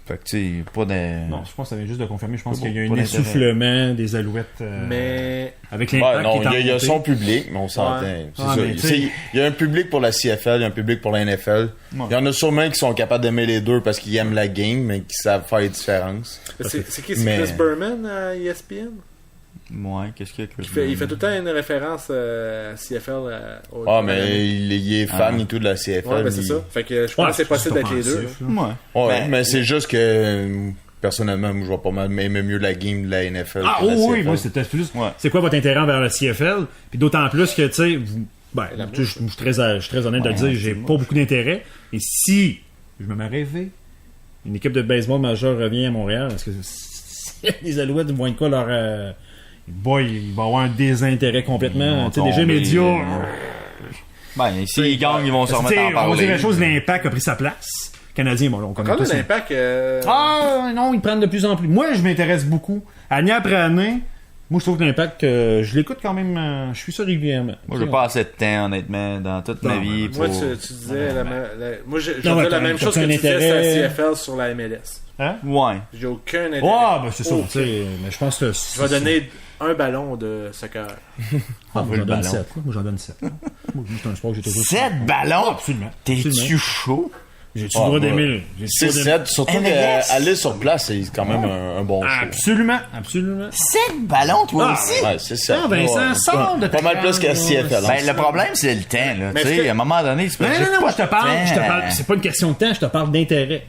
S3: Fait que tu sais, pas de...
S2: Non, je pense que ça vient juste de confirmer. Je pense
S3: Pas
S2: qu'il y a
S3: bon,
S2: un
S3: pas d'intérêt.
S2: essoufflement des Alouettes
S1: Mais
S2: avec
S4: Ouais,
S2: l'impact
S4: non,
S2: qui est en
S4: il y a
S2: montée.
S4: son public, mais on s'entend.
S1: Ouais.
S4: C'est
S2: Ah,
S4: ça.
S2: mais tu sais-
S4: Il y a un public pour la CFL, il y a un public pour la NFL. Il y en a sûrement qui sont capables d'aimer les deux parce qu'ils aiment la game, mais qui savent faire les différences.
S1: c'est qui? C'est
S4: Mais-
S1: Chris Berman à ESPN?
S3: Ouais, qu'est-ce qu'il y a que...
S1: Il fait tout le temps une référence à CFL.
S4: Ah, mais il est fan
S3: Ah.
S4: et tout de la CFL.
S1: Ouais, ben c'est
S4: il-
S1: ça. Fait que je pense que c'est possible d'être les deux.
S2: offensif,
S1: là.
S2: là.
S3: Ouais.
S4: Ouais,
S3: Ben,
S4: mais c'est juste que personnellement, moi, je vois pas mal aimer mieux la game de la NFL.
S2: Ah
S4: que la
S2: oui,
S4: CFL.
S2: moi c'était plus.
S3: Ouais.
S2: C'est quoi votre intérêt envers la CFL? Puis d'autant plus que, tu sais,
S1: La
S2: tu sais, je suis très honnête de le
S3: Ouais,
S2: dire, j'ai
S3: c'est
S2: pas beaucoup d'intérêt. Et si je me mets rêver, une équipe de baseball majeure revient à Montréal, est-ce que les Alouettes vont être quoi leur. Boy, il va y avoir un désintérêt complètement. Tu sais, déjà, les médias.
S3: Ben, s'ils gagnent, ils vont se
S2: Tu
S3: remettre
S2: sais,
S3: à en
S2: on va dire
S3: parler.
S2: la chose, l'impact a pris sa place. Canadien, bon, là, on connaît
S1: Encore
S2: tous.
S1: là, l'impact.
S2: Ah, non, ils prennent de plus en plus. Moi, je m'intéresse beaucoup. Année après année, moi, je trouve que l'impact, je l'écoute quand même, je suis ça régulièrement.
S3: Moi, j'ai pas assez de temps, honnêtement, dans toute ma
S2: Non,
S3: vie.
S1: Moi,
S3: pour...
S1: tu disais. Moi, je
S2: Non, mais
S1: disais la
S2: t'as-
S1: même chose
S2: t'as
S1: que
S2: un
S1: tu disais
S2: intérêt-
S1: sur la CFL sur la MLS.
S2: Hein?
S3: Ouais.
S1: J'ai aucun intérêt.
S2: Ouais, ben c'est ça,
S1: Aucun.
S2: tu sais, mais je pense que
S1: Je vais donner un ballon de soccer.
S2: Ah, moi,
S3: le
S2: j'en donne
S3: ballon.
S2: 7. Moi, j'en donne 7. Moi, c'est un sport que j'ai toujours.
S3: 7 ballons?
S2: Absolument.
S3: T'es-tu
S2: Absolument.
S3: chaud?
S2: J'ai-tu
S4: Ah,
S2: le droit
S4: moi,
S2: d'aimer? J'ai-tu le droit d'aimer?
S4: 6-7, surtout
S3: MLS.
S4: aller sur place, c'est quand même un bon show.
S2: Absolument, absolument.
S3: 7 ballons, toi
S2: Ah,
S3: aussi?
S4: Ouais, c'est ça.
S2: Ah, Vincent, sors de ta
S4: Pas mal plus qu'à CFL. hein.
S3: Ben, le problème, c'est le temps, là.
S1: Mais
S3: Tu
S1: est-ce
S3: sais,
S1: que-
S3: à un moment donné, c'est
S2: Non,
S3: parce
S2: non,
S3: que
S2: non,
S3: j'ai
S2: moi, je te
S3: pas de
S2: parle,
S3: temps.
S2: c'est pas une question de temps, je te parle d'intérêt.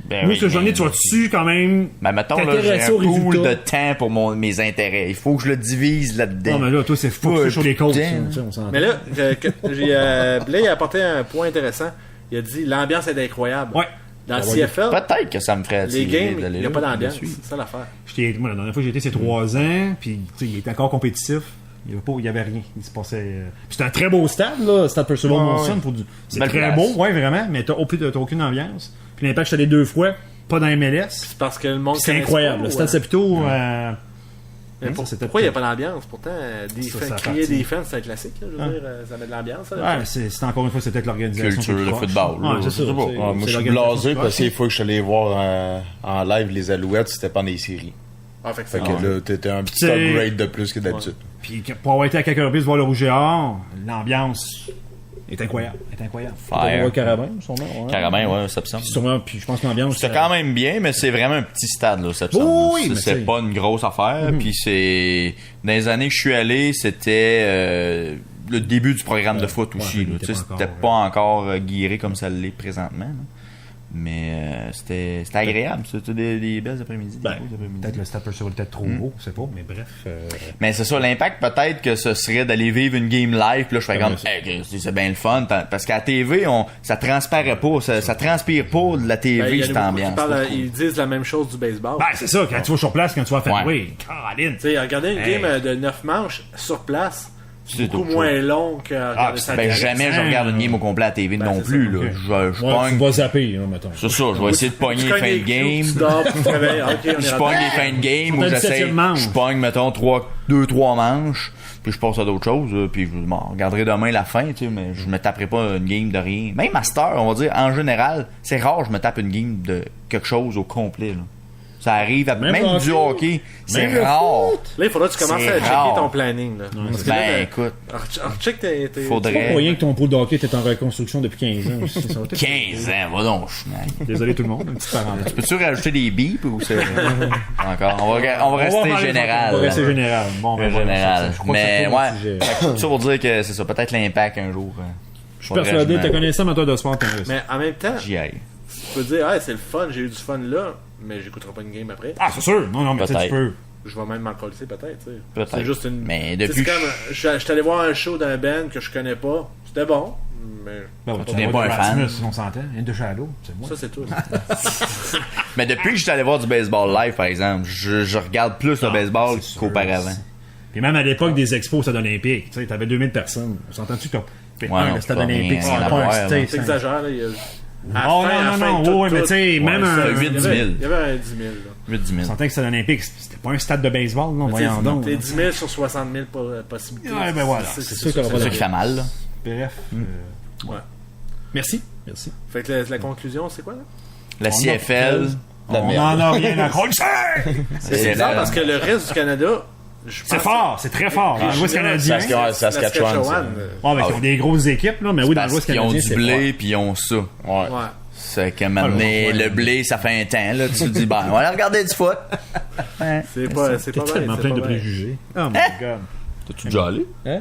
S3: Ben
S2: Moi,
S3: oui,
S2: ce que j'en ai,
S3: mais-
S2: tu vas-tu quand même.
S3: Ben, mettons, là, j'ai
S2: t'intéresser
S3: un
S2: au
S3: pool
S2: résultat.
S3: de temps pour mes intérêts. Il faut que je le divise là-dedans.
S2: Non, mais là, toi, c'est fou
S3: Ouais,
S2: sur les côtes.
S3: putain.
S2: ça, on s'entend.
S1: Mais là, Blay a apporté un point intéressant. Il a dit l'ambiance est incroyable.
S2: Ouais.
S1: Dans le
S2: Ah, ouais.
S1: CFL,
S3: Peut-être que ça me ferait
S1: les
S3: attirer
S1: games,
S3: d'aller
S1: il n'y a
S3: là,
S1: pas
S3: de
S1: d'ambiance.
S3: suivre.
S1: C'est ça l'affaire.
S2: Moi, la dernière fois que j'ai été, c'est 3 ans, puis tu sais, il était encore compétitif. Il y avait rien. Il se passait. Puis c'était un très beau stade, là, Stade Percival
S1: Ouais,
S2: Molson.
S1: ouais.
S2: C'est
S3: Belle
S2: très
S3: place.
S2: beau, ouais, vraiment, mais t'as aucune ambiance. Puis l'Impact, j'étais allé 2 fois, pas dans MLS.
S1: C'est parce que le monde.
S2: C'est
S1: connaît
S2: incroyable.
S1: pas,
S2: Le Stade
S1: ouais.
S2: Saputo,
S1: Mais
S2: ça, c'était
S1: pourquoi il n'y a
S2: peut-être-
S1: pas d'ambiance? Pourtant,
S2: ça
S1: crier
S2: partit.
S1: des fans, c'est un classique. Là, je veux dire, ça met de l'ambiance. ça,
S2: ouais, c'est encore une fois, c'est peut-être l'organisation.
S3: Culture
S2: qui est
S3: de
S2: proche.
S3: football, là,
S2: Ouais, c'est
S3: je
S2: ça.
S3: sais pas.
S2: c'est-
S4: Ouais, moi,
S2: c'est
S4: je suis
S2: l'organisation
S4: blasé
S2: qui
S4: parce
S2: proche.
S4: qu'il faut que je suis allé voir en live les Alouettes, c'était pendant les séries.
S1: Ah, fait que
S4: Fait
S1: c'est
S4: que là, t'étais un petit
S2: C'est-
S4: upgrade de plus que d'habitude.
S2: Puis pour avoir été à quelques reprises voir le Rouge et Or, l'ambiance est incroyable.
S3: Faire.
S2: On voit Carabin, sûrement. Ouais.
S3: Carrément, ouais, ça me semble.
S2: Puis sûrement, puis je pense que l'ambiance.
S3: C'est quand même bien, mais c'est vraiment un petit stade, là, ça me semble.
S2: Oh oui,
S3: C'est-
S2: mais
S3: c'est
S2: c'est-
S3: pas une grosse affaire. Puis c'est. Dans les années que je suis allé, c'était le début du programme de foot aussi.
S2: ouais,
S3: là.
S2: il
S3: Tu sais,
S2: était pas
S3: c'était
S2: encore,
S3: pas encore guiré comme ça l'est présentement. là. Mais c'était agréable. C'était des belles après-midi. des
S2: Ben,
S3: beaux après-midi.
S2: peut-être le Stade Percival peut-être trop beau, je sais pas, mais bref.
S3: Mais c'est ça, l'impact peut-être que ce serait d'aller vivre une game live. Puis là, je fais comme,
S2: c'est-
S3: hey, c'est bien le fun. Parce qu'à la TV, ça transparaît pas. Ça transpire pas de la
S1: Ben,
S3: TV,
S1: il y en a
S3: cette
S1: beaucoup qui
S3: ambiance.
S1: parlent,
S3: là, je trouve.
S1: ils disent la même chose du baseball.
S2: Ben, c'est ça, quand tu vas sur place, quand tu vas faire.
S3: Ouais.
S2: Oui, Caroline.
S1: Tu sais, regarder une
S2: Hey.
S1: game de 9 manches sur place,
S3: C'est
S1: c'est beaucoup
S3: autre
S1: moins
S3: chose.
S1: long que regarder ça à
S3: Ben,
S1: la
S3: jamais je
S2: hein.
S3: regarde une game au complet à la TV non
S1: c'est
S3: plus.
S1: ça,
S3: Là.
S2: ok.
S3: Je
S2: Ouais, tu
S3: pogne.
S2: vas zapper, là, mettons.
S3: C'est ça, je vais essayer de pogner
S1: Tu
S3: les
S1: cognes
S3: fins
S1: les
S3: de
S1: cues,
S3: game.
S1: Tu dors, puis tu te réveilles. Ok, on est
S3: Je
S1: rendu.
S3: pogne les fins de game où
S2: T'as le
S3: j'essaie.
S2: 7e manche.
S3: Je pogne, mettons, 2-3 manches. Puis je passe à d'autres choses. Puis je regarderai demain la fin, tu sais, mais je me taperai pas une game de rien. Même Master, on va dire, en général, c'est rare que je me tape une game de quelque chose au complet. Là. Ça arrive,
S2: Même
S3: même du
S2: le
S3: hockey, c'est
S2: Même le
S3: rare.
S1: Là, il faudra que tu commences
S3: C'est
S1: à checker
S3: rare.
S1: ton planning. Là. Parce que là,
S3: Ben écoute,
S1: check tes.
S2: C'est pas
S3: faudrait.
S2: pour rien que ton pool de hockey était en reconstruction depuis 15 ans. C'est ça.
S3: 15 ans, va donc, man.
S2: Désolé tout le monde, une petite parenthèse.
S3: Peux-tu rajouter des bips ou c'est. Encore, on va rester
S2: parler-
S3: général.
S2: On va rester général. Bon, ben, voilà,
S3: Général.
S2: je crois que
S3: Mais
S2: c'est pas
S3: ouais,
S2: mon sujet.
S3: fait que tout ça pour dire que c'est ça, peut-être l'impact un jour.
S2: Je suis persuadé, ta connaissance en toi de sport t'intéresse.
S1: Mais en même temps,
S3: J'y aille.
S1: tu peux dire, ah, c'est le fun, j'ai eu du fun là, mais j'écouterai pas une game après.
S2: Ah, c'est sûr. Non, mais tu sais,
S3: Peut-être.
S2: tu peux.
S1: Je vais même m'en coller, peut-être. Tu sais.
S3: Peut-être.
S1: C'est juste une.
S3: Mais
S1: Tu sais,
S3: depuis
S1: c'est comme. Je suis allé voir un show d'un band que je connais pas. C'était bon, mais...
S2: Ben,
S3: Tu n'es pas un fan.
S2: Si on s'entend. De Shadow, c'est moi.
S1: Ça, c'est tout.
S3: Mais depuis que je suis allé voir du baseball live, par exemple, je regarde plus le baseball qu'auparavant.
S2: Puis même à l'époque des expos au stade olympique, tu sais, t'avais 2000 personnes. On s'entend-tu que
S3: non,
S2: le stade
S3: pas
S2: olympique,
S3: rien
S2: c'est
S3: à
S2: pas un
S3: voir,
S2: stade.
S1: T'exagères, là. Il y a...
S2: Oh non, ouais, mais tu sais, même un.
S3: 8-10 000.
S1: Il y avait un 10 000, là.
S3: 8-10
S2: On
S3: 000.
S2: s'entend que le stade olympique, c'était pas un stade de baseball, non, voyons donc.
S1: T'es 10 000 sur 60 000 possibilités.
S2: Ouais, ben voilà.
S1: C'est
S2: C'est sûr qu'on va
S3: C'est ça qui fait mal, là.
S2: Bref.
S1: Ouais.
S2: Merci.
S1: Fait que la conclusion, c'est quoi, là?
S3: La CFL.
S2: On n'en a rien à croire.
S1: C'est bizarre parce que le reste du Canada...
S2: C'est fort, c'est très fort. Dans l'Ouest canadien.
S4: Saskatchewan, ça.
S2: Ouais, ils ont des grosses équipes, là, mais oui, dans
S3: Parce
S2: l'Ouest
S3: qu'ils ont
S2: canadien.
S3: du blé, puis ils ont ça.
S4: Ouais.
S3: C'est qu'à un moment donné, le blé, ça fait un temps, là. Tu te dis, ben, on va aller regarder du foot.
S1: C'est pas
S2: T'es
S1: vrai.
S2: tellement plein de
S1: vrai.
S2: préjugés. Oh my god.
S3: T'es-tu déjà allé?
S2: Hein?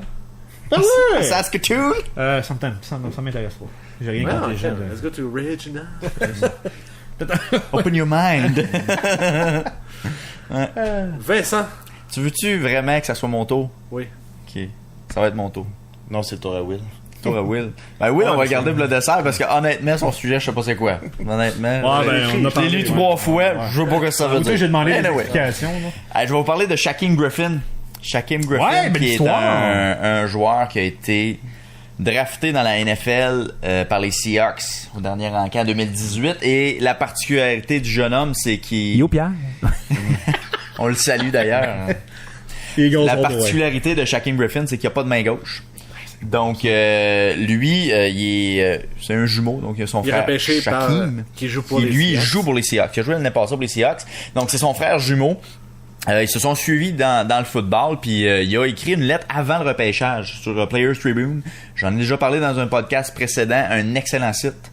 S3: Saskatoon?
S2: Ça m'intéresse pas. J'ai rien contre les gens.
S1: Let's go to Regina.
S3: Open your mind.
S1: Vincent.
S3: Tu veux-tu vraiment que ça soit mon tour?
S1: Oui.
S3: Ok. Ça va être mon tour.
S4: Non, c'est le tour à Will.
S3: Tour à Will. Ben Will, on va garder pour le dessert parce que honnêtement, son sujet, je sais pas c'est quoi. Honnêtement.
S2: Ouais, ben, on a
S3: je l'ai lu
S2: parlé,
S3: 3 fois, je sais pas ce que ça veut dire.
S2: J'ai demandé des
S3: Anyway.
S2: explications.
S3: Je vais vous parler de Shaquem Griffin. Shaquem Griffin,
S2: Ouais, belle
S3: qui est
S2: histoire.
S3: un joueur qui a été drafté dans la NFL par les Seahawks au dernier encamp en 2018. Et la particularité du jeune homme, c'est qu'il...
S2: Yo, Pierre.
S3: On le salue d'ailleurs. La particularité de Shaquem Griffin, c'est qu'il n'a pas de main gauche. Donc, lui, c'est un jumeau, donc il a son
S1: Il est
S3: frère
S1: repêché par...
S3: Shaquem,
S1: qui joue pour
S3: qui
S1: les
S3: lui
S1: Seahawks.
S3: joue pour les Seahawks. Il a joué l'année passée pour les Seahawks. Donc, c'est son frère jumeau. Ils se sont suivis dans le football, puis il a écrit une lettre avant le repêchage sur Players Tribune. J'en ai déjà parlé dans un podcast précédent, un excellent site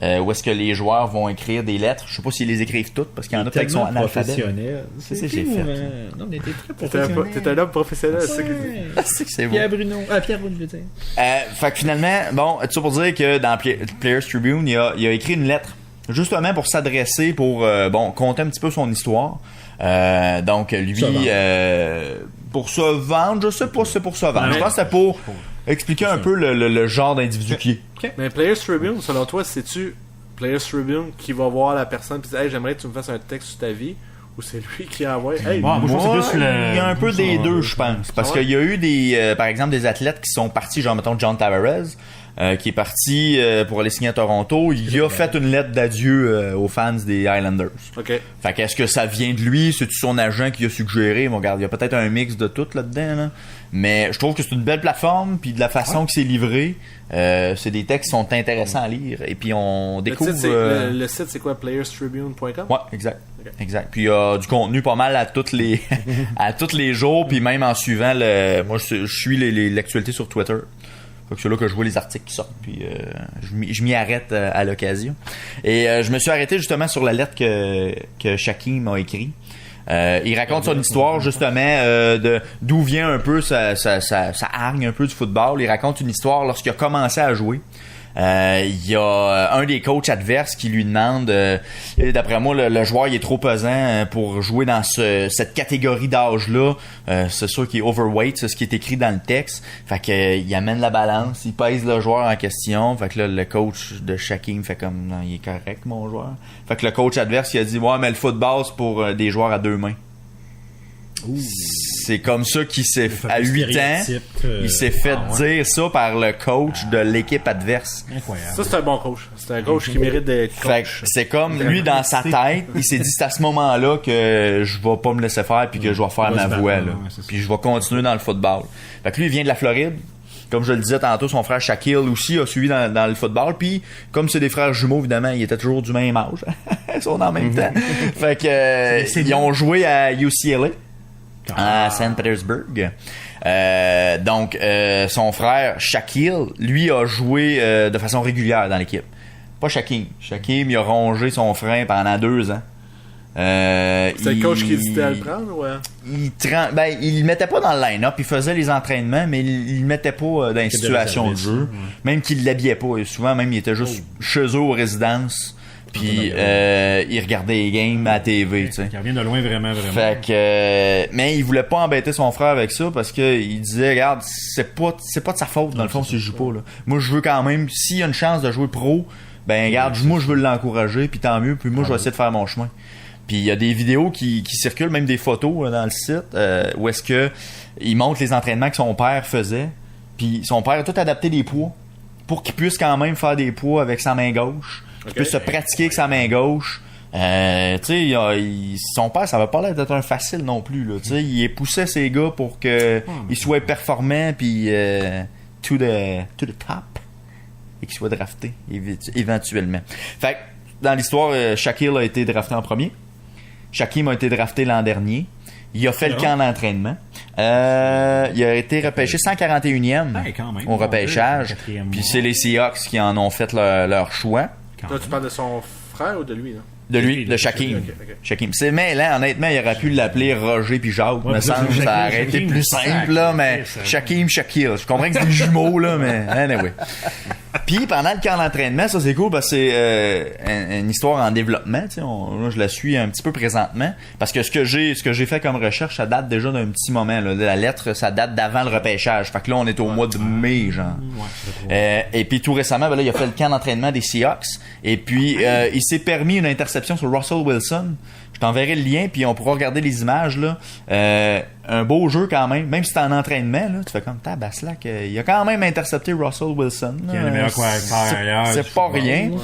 S3: où est-ce que les joueurs vont écrire des lettres. Je sais pas s'ils les écrivent toutes, parce qu'il y en a peut-être qui sont analphabètes.
S2: C'est
S3: ça que j'ai fait.
S2: Non, on était très professionnels.
S1: T'es un homme professionnel, c'est ça que je dis.
S3: C'est que c'est bon.
S2: Pierre Bruno. Pierre Bruno, je veux dire.
S3: Fait que finalement, bon, tout ça pour dire que dans Players Tribune, il a écrit une lettre, justement pour s'adresser, pour conter un petit peu son histoire. Donc lui, pour se vendre, je sais pas si c'est pour se vendre.
S2: Ouais.
S3: Je pense que c'était pour expliquer un peu le genre d'individu qui est.
S1: Mais Players Tribune, selon toi, c'est-tu Players Tribune qui va voir la personne et dire hey, j'aimerais que tu me fasses un texte sur ta vie, ou c'est lui qui envoie hey,
S2: Moi, je pense que c'est plus
S3: il y a un peu des deux, je pense. Parce qu'il y a eu des, par exemple, des athlètes qui sont partis, genre mettons John Tavares, qui est parti pour aller signer à Toronto. Il a fait une lettre d'adieu aux fans des Highlanders.
S1: Ok.
S3: Fait qu'est-ce que ça vient de lui? C'est-tu son agent qui a suggéré? Bon, regarde, il y a peut-être un mix de tout là-dedans, là. Mais je trouve que c'est une belle plateforme, puis de la façon que c'est livré, c'est des textes qui sont intéressants à lire. Et puis on découvre...
S1: Le site, c'est quoi? playerstribune.com?
S3: Ouais, exact.
S1: Ok.
S3: Exact. Puis il y a du contenu pas mal à tous les à tous les jours, puis même en suivant moi je suis l'actualité sur Twitter. Fait que c'est là que je vois les articles qui sortent, puis je m'y arrête à l'occasion. Et je me suis arrêté justement sur la lettre que Shaquem a écrit. Il raconte son histoire justement d'où vient un peu sa hargne un peu du football. Il raconte une histoire lorsqu'il a commencé à jouer. Il y a un des coachs adverses qui lui demande d'après moi le joueur il est trop pesant pour jouer dans cette catégorie d'âge là, c'est sûr qu'il est overweight, c'est ce qui est écrit dans le texte. Fait que il amène la balance, il pèse le joueur en question. Fait que là le coach de Shaquem fait comme non, il est correct mon joueur. Fait que le coach adverse il a dit ouais mais le football c'est pour des joueurs à deux mains. C'est comme ça qu'il s'est à 8 ans, il s'est fait dire ça par le coach de l'équipe adverse.
S2: Incroyable.
S1: Ça, c'est un bon coach. C'est un coach qui mérite d'être
S3: Fait que
S1: coach.
S3: c'est comme lui dans sa tête, il s'est dit c'est à ce moment-là que je vais pas me laisser faire puis que je vais faire ma voix là. Puis je vais continuer dans le football. Fait que lui il vient de la Floride. Comme je le disais tantôt, son frère Shaquille aussi a suivi dans le football. Puis, comme c'est des frères jumeaux, évidemment, ils étaient toujours du même âge. Ils sont en même temps. Fait que ils ont joué à UCLA. À Saint Petersburg. Donc, son frère Shaquille, lui, a joué de façon régulière dans l'équipe. Pas Shaquem. Shaquem, il a rongé son frein pendant 2 ans.
S1: C'est le coach qui hésitait à le prendre, ouais?
S3: Il le mettait pas dans le line-up, il faisait les entraînements, mais il le mettait pas dans les situations de jeu. Même qu'il l'habillait pas. Et souvent, même, il était juste chez eux aux résidences. Puis il regardait les games à la TV, tu sais.
S2: Il revient de loin, vraiment.
S3: Fait que, mais il voulait pas embêter son frère avec ça parce que il disait, regarde, c'est pas de sa faute dans le fond si je joue pas là. Moi, je veux quand même, s'il y a une chance de jouer pro, ben regarde, moi je veux l'encourager, puis tant mieux, puis moi je vais essayer de faire mon chemin. Puis il y a des vidéos qui circulent, même des photos dans le site, où est-ce que il montre les entraînements que son père faisait, puis son père a tout adapté les poids pour qu'il puisse quand même faire des poids avec sa main gauche, qu'il puisse se pratiquer avec sa main gauche. Tu sais, son père, ça va pas l'air d'être un facile non plus là. Tu sais, il poussait ses gars pour que ils soient performants, puis to the top, et qu'il soit drafté éventuellement. Fait que dans l'histoire, Shaquille a été drafté en premier. Shaquille a été drafté l'an dernier. Il a fait le camp d'entraînement. Il a été repêché 141e au repêchage. Puis c'est les Seahawks qui en ont fait leur choix.
S1: Toi, tu parles de son frère ou de lui, là?
S3: De lui, de Shaquille. Shaquille. C'est mêlant, honnêtement, il aurait pu l'appeler Roger puis Jacques, me semble. Ça aurait été plus simple, là, mais Shaquille. Je comprends que c'est des jumeaux, là, mais anyway. Puis pendant le camp d'entraînement, ça c'est cool parce que c'est une histoire en développement. Là, je la suis un petit peu présentement parce que ce que j'ai fait comme recherche, ça date déjà d'un petit moment. Là. La lettre, ça date d'avant le repêchage. Fait que là, on est au mois de mai, genre. Et puis tout récemment, ben là, il a fait le camp d'entraînement des Seahawks. Et puis il s'est permis une interception sur Russell Wilson. Je t'enverrai le lien, puis on pourra regarder les images, là. Un beau jeu quand même si t'es en entraînement, là, tu fais comme tabaslac. Il a quand même intercepté Russell Wilson. C'est pas rien. Ouais.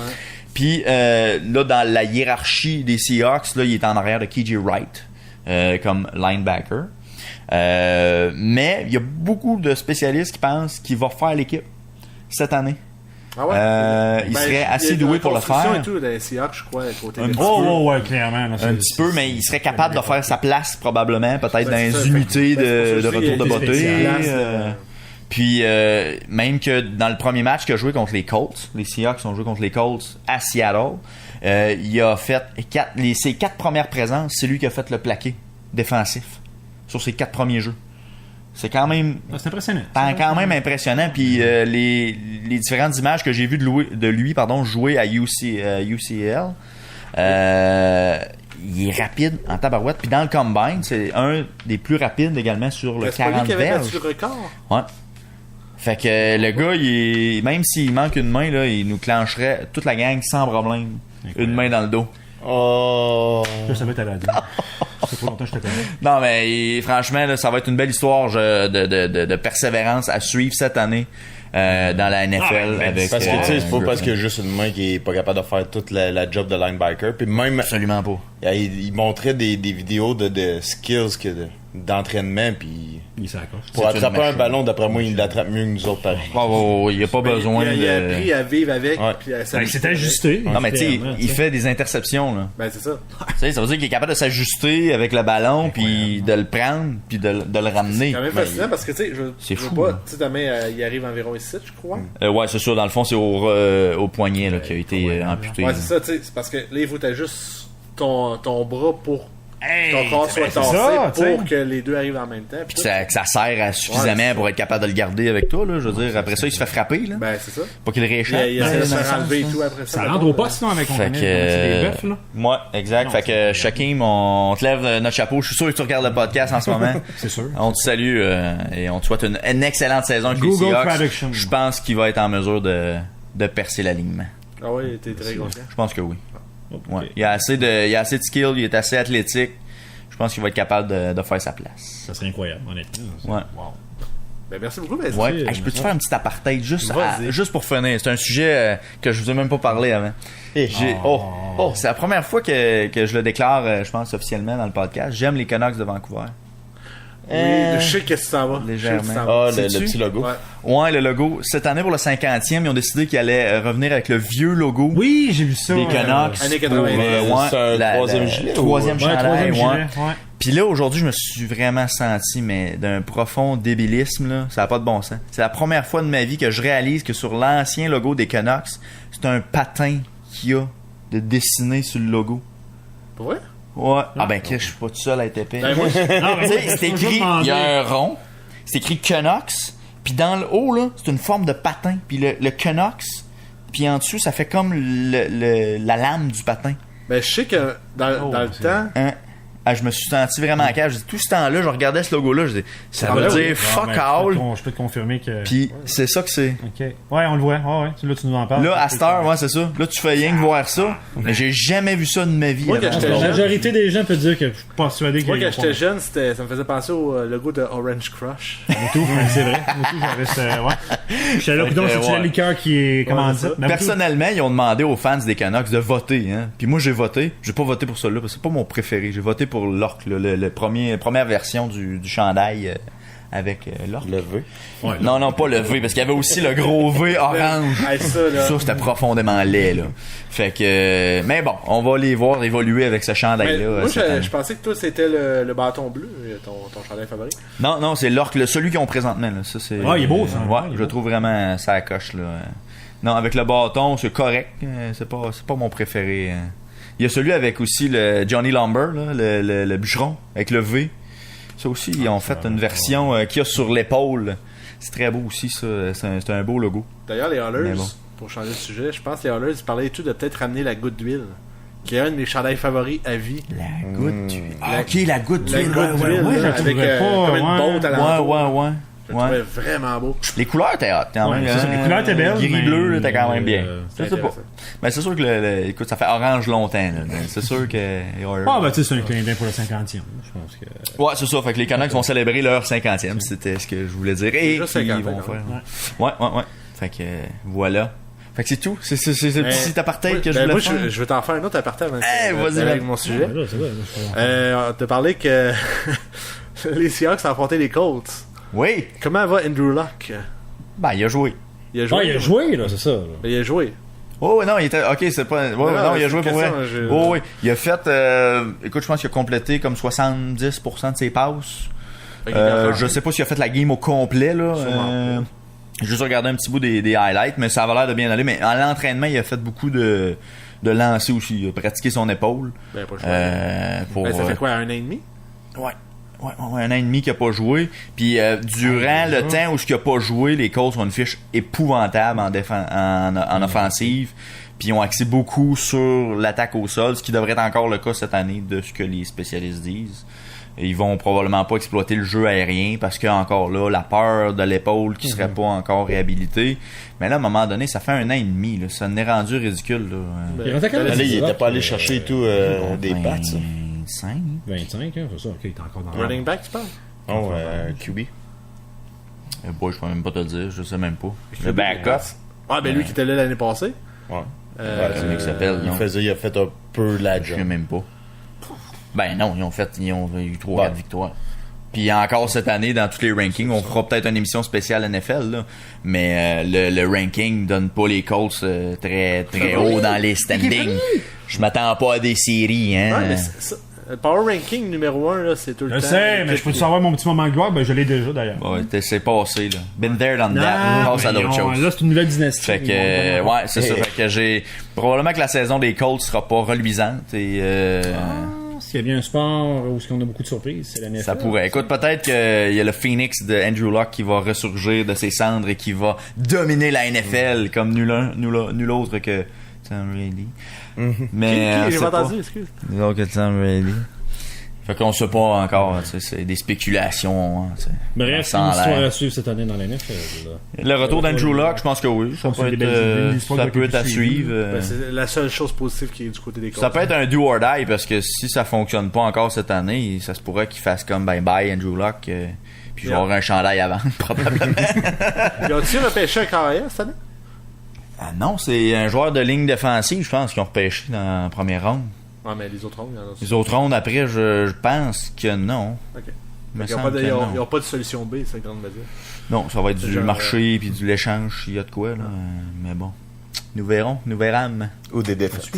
S3: Puis là, dans la hiérarchie des Seahawks, là, il est en arrière de KJ Wright comme linebacker. Mais il y a beaucoup de spécialistes qui pensent qu'il va faire l'équipe cette année.
S1: Ah ouais?
S3: Il serait assez doué pour le faire.
S1: Et tout, dans les Seahawks, je crois, côté
S2: clairement. Là,
S3: un petit peu, mais il serait capable de faire sa place probablement, peut-être dans les unités de retour de beauté. Puis même que dans le premier match qu'il a joué contre les Colts, les Seahawks ont joué contre les Colts à Seattle, il a fait ses 4 premières présences, c'est lui qui a fait le plaqué défensif sur ses 4 premiers jeux. C'est quand même
S2: impressionnant.
S3: Quand même impressionnant. Puis les différentes images que j'ai vues de lui jouer à UCL, il est rapide en tabarouette. Puis dans le combine, c'est un des plus rapides également sur le 40 verges. C'est lui qui avait battu le record. Ouais. Fait que le gars, même s'il manque une main, là, il nous clencherait toute la gang sans problème. Incroyable. Une main dans le dos.
S2: Oh! Ça va être à la ça fait trop longtemps que je te connais.
S3: Non, mais franchement, là, ça va être une belle histoire de persévérance à suivre cette année dans la NFL. Avec,
S4: parce que tu sais, c'est pas parce qu'il y a juste une main qui est pas capable de faire toute la job de linebacker. Puis même,
S3: absolument pas.
S4: Il montrait des vidéos de skills d'entraînement, puis pour attraper un ballon, d'après moi, il l'attrape mieux que nous autres pareil.
S3: Il n'y a pas besoin
S1: il a appris à vivre avec. Puis
S2: il s'est ajusté.
S3: Non, mais tu sais, il fait des interceptions, là.
S1: Ben, c'est ça.
S3: Ça veut dire qu'il est capable de s'ajuster avec le ballon, puis de le prendre, puis de le ramener.
S1: C'est quand même fascinant parce que, tu sais, je veux pas, tu sais, ta main, il arrive environ ici, je crois.
S3: Ouais, c'est sûr. Dans le fond, c'est au poignet, là, qui a été amputé.
S1: Ouais, c'est ça, tu sais, c'est parce que là, il faut t'ajuster ton bras pour ton corps soit tassé pour que les deux arrivent en même temps.
S3: Puis que ça sert suffisamment pour être capable de le garder avec toi, là. Je veux dire, après ça, il se fait frapper, là.
S1: Ben, c'est ça.
S3: Pas qu'il rééchappe.
S1: Il essaie de se faire enlever et tout après ça.
S2: Ça rentre au poste, non, avec on connaît des bœufs, là.
S3: Ouais, exact. Fait que, Shaquille, on te lève notre chapeau. Je suis sûr que tu regardes le podcast en ce moment.
S2: C'est sûr.
S3: On te salue et on te souhaite une excellente saison avec les Seahawks. Je pense qu'il va être en mesure de percer l'alignement.
S1: Ah ouais, t'es très confiant?
S3: Je pense que oui. Ouais. Il y a assez de skill, il est assez athlétique. Je pense qu'il va être capable de faire sa place.
S2: Ça serait incroyable, honnêtement.
S3: Ouais.
S1: Wow. Ben, merci beaucoup, Bastien.
S3: Ouais. Je peux-tu faire un petit apartheid juste pour finir? C'est un sujet que je vous ai même pas parlé avant. C'est la première fois que je le déclare, je pense, officiellement dans le podcast. J'aime les Canucks de Vancouver.
S1: Oui, je sais qu'est-ce que ça va.
S3: Légèrement.
S4: Le petit logo.
S3: Ouais, le logo. Cette année, pour le 50e, ils ont décidé qu'ils allaient revenir avec le vieux logo.
S2: Oui, j'ai vu ça.
S3: Des Canucks.
S1: Année 80.
S4: C'est un troisième gilet.
S3: Troisième chandail,
S2: ouais.
S3: Puis là, aujourd'hui, je me suis vraiment senti d'un profond débilisme, là. Ça n'a pas de bon sens. C'est la première fois de ma vie que je réalise que sur l'ancien logo des Canucks, c'est un patin qu'il y a de dessiné sur le logo.
S1: Pour vrai?
S3: Ouais. Je suis pas tout seul à être épais.
S1: Ben, moi,
S3: c'est écrit, il y a un rond, c'est écrit Canucks, puis dans le haut, là, c'est une forme de patin. Puis le Canucks, puis en dessous, ça fait comme la lame du patin.
S1: Ben, je sais que dans le temps...
S3: Hein? Ah, je me suis senti vraiment à cage. Tout ce temps-là, je regardais ce logo-là, je disais, ça veut dire fuck all.
S2: Je peux te confirmer que.
S3: Puis c'est ça que c'est.
S2: Ok. Ouais, on le voit. Ouais. Là, tu nous en parles.
S3: Là, à cette heure, ouais, c'est ça. Là, tu fais rien que voir ça. Mais j'ai jamais vu ça de ma vie.
S1: Moi, quand j'étais
S2: La
S1: jeune,
S2: majorité des gens peuvent dire que je suis persuadé que.
S1: moi, quand j'étais jeune, ça me faisait penser au logo de Orange Crush.
S2: Moutou, c'est vrai. Moutou, j'avais ouais. J'étais là, donc c'est la liqueur qui est commandite.
S3: Personnellement, ils ont demandé aux fans des Canucks de voter. Hein. Puis moi, j'ai voté. J'ai pas voté pour celui-là parce que c'est pas mon préféré. J'ai voté pour l'Orc, le première version du chandail avec l'Orc.
S4: Le V.
S3: Ouais, non, pas le V, parce qu'il y avait aussi le gros V orange. Ça, c'était profondément laid, là. Fait que... mais bon, on va les voir évoluer avec ce chandail-là.
S1: Moi, je pensais que toi, c'était le bâton bleu, ton chandail favori.
S3: Non, c'est l'Orc, celui qu'ils ont présentement, là. Ça, c'est...
S2: il est beau, ça.
S3: Ouais, je trouve vraiment ça coche, là. Non, avec le bâton, c'est correct. C'est pas mon préféré. Il y a celui avec aussi le Johnny Lumber, là, le bûcheron, avec le V. Ça aussi, ils ont fait une version qu'il y a sur l'épaule. C'est très beau aussi, ça. C'est un beau logo.
S1: D'ailleurs, les Oilers, pour changer de sujet, je pense que les Oilers parlaient tout de peut-être ramener la goutte d'huile, qui est un de mes chandails favoris à vie.
S3: La goutte d'huile. Ok, la goutte d'huile.
S1: La goutte d'huile,
S2: ouais,
S1: avec comme une botte à l'entour.
S3: Ouais.
S1: Je le trouvais vraiment beau.
S3: Les couleurs étaient hot, quand même.
S2: Les couleurs étaient belles.
S3: Gris-bleu, t'es quand même bien.
S1: C'est
S3: pas. Mais c'est sûr que écoute, ça fait orange longtemps, là. C'est sûr que.
S2: Ben, tu sais, c'est un clin d'œil pour le 50e. Je pense que.
S3: Ouais, c'est ça. Fait que les Canucks vont célébrer leur 50e. C'était ce que je voulais dire. Et
S1: juste
S3: ils
S1: 50,
S3: vont faire. Ouais. Fait que, voilà. Fait que c'est tout. C'est le petit apartheid que je voulais faire.
S1: Moi, je veux t'en faire un autre apartheid
S3: vas-y,
S1: avec mon sujet. On t'a parlé que les Seahawks ont affronté les Colts.
S3: Oui.
S1: Comment va Andrew Luck?
S3: Ben, il a joué.
S1: Il a joué,
S2: là, c'est ça. Là.
S1: Il a joué.
S3: Oh, non, il était. Ok, c'est pas. Non, il a joué pour vrai. Oh, oui. Il a fait. Écoute, je pense qu'il a complété comme 70% de ses passes. Je sais pas s'il a fait la game au complet, là. J'ai juste regardé un petit bout des highlights, mais ça avait l'air de bien aller. Mais en l'entraînement, il a fait beaucoup de lancers aussi. Il a pratiqué son épaule.
S1: Ben, pas ça fait quoi, 1 an et demi?
S3: Ouais, 1 an et demi qu'il a pas joué. Puis durant le temps où il a pas joué, les Colts ont une fiche épouvantable en offensive. Puis ils ont axé beaucoup sur l'attaque au sol, ce qui devrait être encore le cas cette année de ce que les spécialistes disent. Et ils vont probablement pas exploiter le jeu aérien parce que encore là, la peur de l'épaule qui serait pas encore réhabilitée. Mais là, à un moment donné, ça fait 1 an et demi. Là. Ça en est rendu ridicule. Là.
S4: Il était pas allé chercher tout des bats.
S3: 25,
S2: hein, c'est ça. Ok, il est encore dans
S1: Running back, tu parles?
S4: Oh, QB.
S3: Boy, je peux même pas te le dire, je sais même pas. Le backup.
S1: Ah, ben lui qui était là l'année passée.
S4: Ouais.
S3: C'est lui qui s'appelle.
S4: Il a fait un peu la job.
S3: Je sais même pas. Ben non, ils ont eu 3 victoires. Puis encore cette année, dans tous les rankings, on fera peut-être une émission spéciale NFL, là. Mais le ranking donne pas les Colts très très haut dans les standings. Je m'attends pas à des séries, hein.
S1: Ouais, mais le Power Ranking numéro 1, là, c'est tout le temps.
S2: Je sais, mais je peux te savoir mon petit moment de gloire, ben je l'ai déjà d'ailleurs.
S3: Ouais, c'est passé, là. Been there, done that. Passe à d'autres choses.
S2: Là, c'est une nouvelle dynastie.
S3: Fait que, ouais, c'est ça. Fait que j'ai. Probablement que la saison des Colts sera pas reluisante et.
S2: S'il y a bien un sport où on a beaucoup de surprises, c'est la NFL.
S3: Ça pourrait. Écoute, peut-être qu'il y a le Phoenix de Andrew Luck qui va ressurgir de ses cendres et qui va dominer la NFL comme nul autre que Tom Brady. Mais
S1: j'ai pas entendu, excuse.
S3: Nul autre que Tom Brady. Fait qu'on sait pas encore, c'est des spéculations. Hein,
S2: bref, c'est une histoire à suivre cette année dans la NFL.
S3: Le retour d'Andrew Luck, je pense que oui. Ça peut être à suivre.
S1: C'est la seule chose positive qui est du côté des Colts.
S3: Ça peut être un do or die parce que si ça fonctionne pas encore cette année, ça se pourrait qu'il fasse comme bye Andrew Luck. Puis je vais avoir un chandail à vendre, probablement.
S1: Ils ont-ils repêché un carrière cette année?
S3: Ah non, c'est un joueur de ligne défensive, je pense, qu'ils ont repêché dans la première ronde.
S1: Ouais, mais les autres rondes, il y en a.
S3: Les autres rondes, après, je pense que non.
S1: Ok. Ils n'ont pas de solution B, c'est la grande mesure.
S3: Non, ça va être du marché puis de l'échange s'il y a de quoi, là. Mais bon. Nous verrons.
S4: Ou des défaites.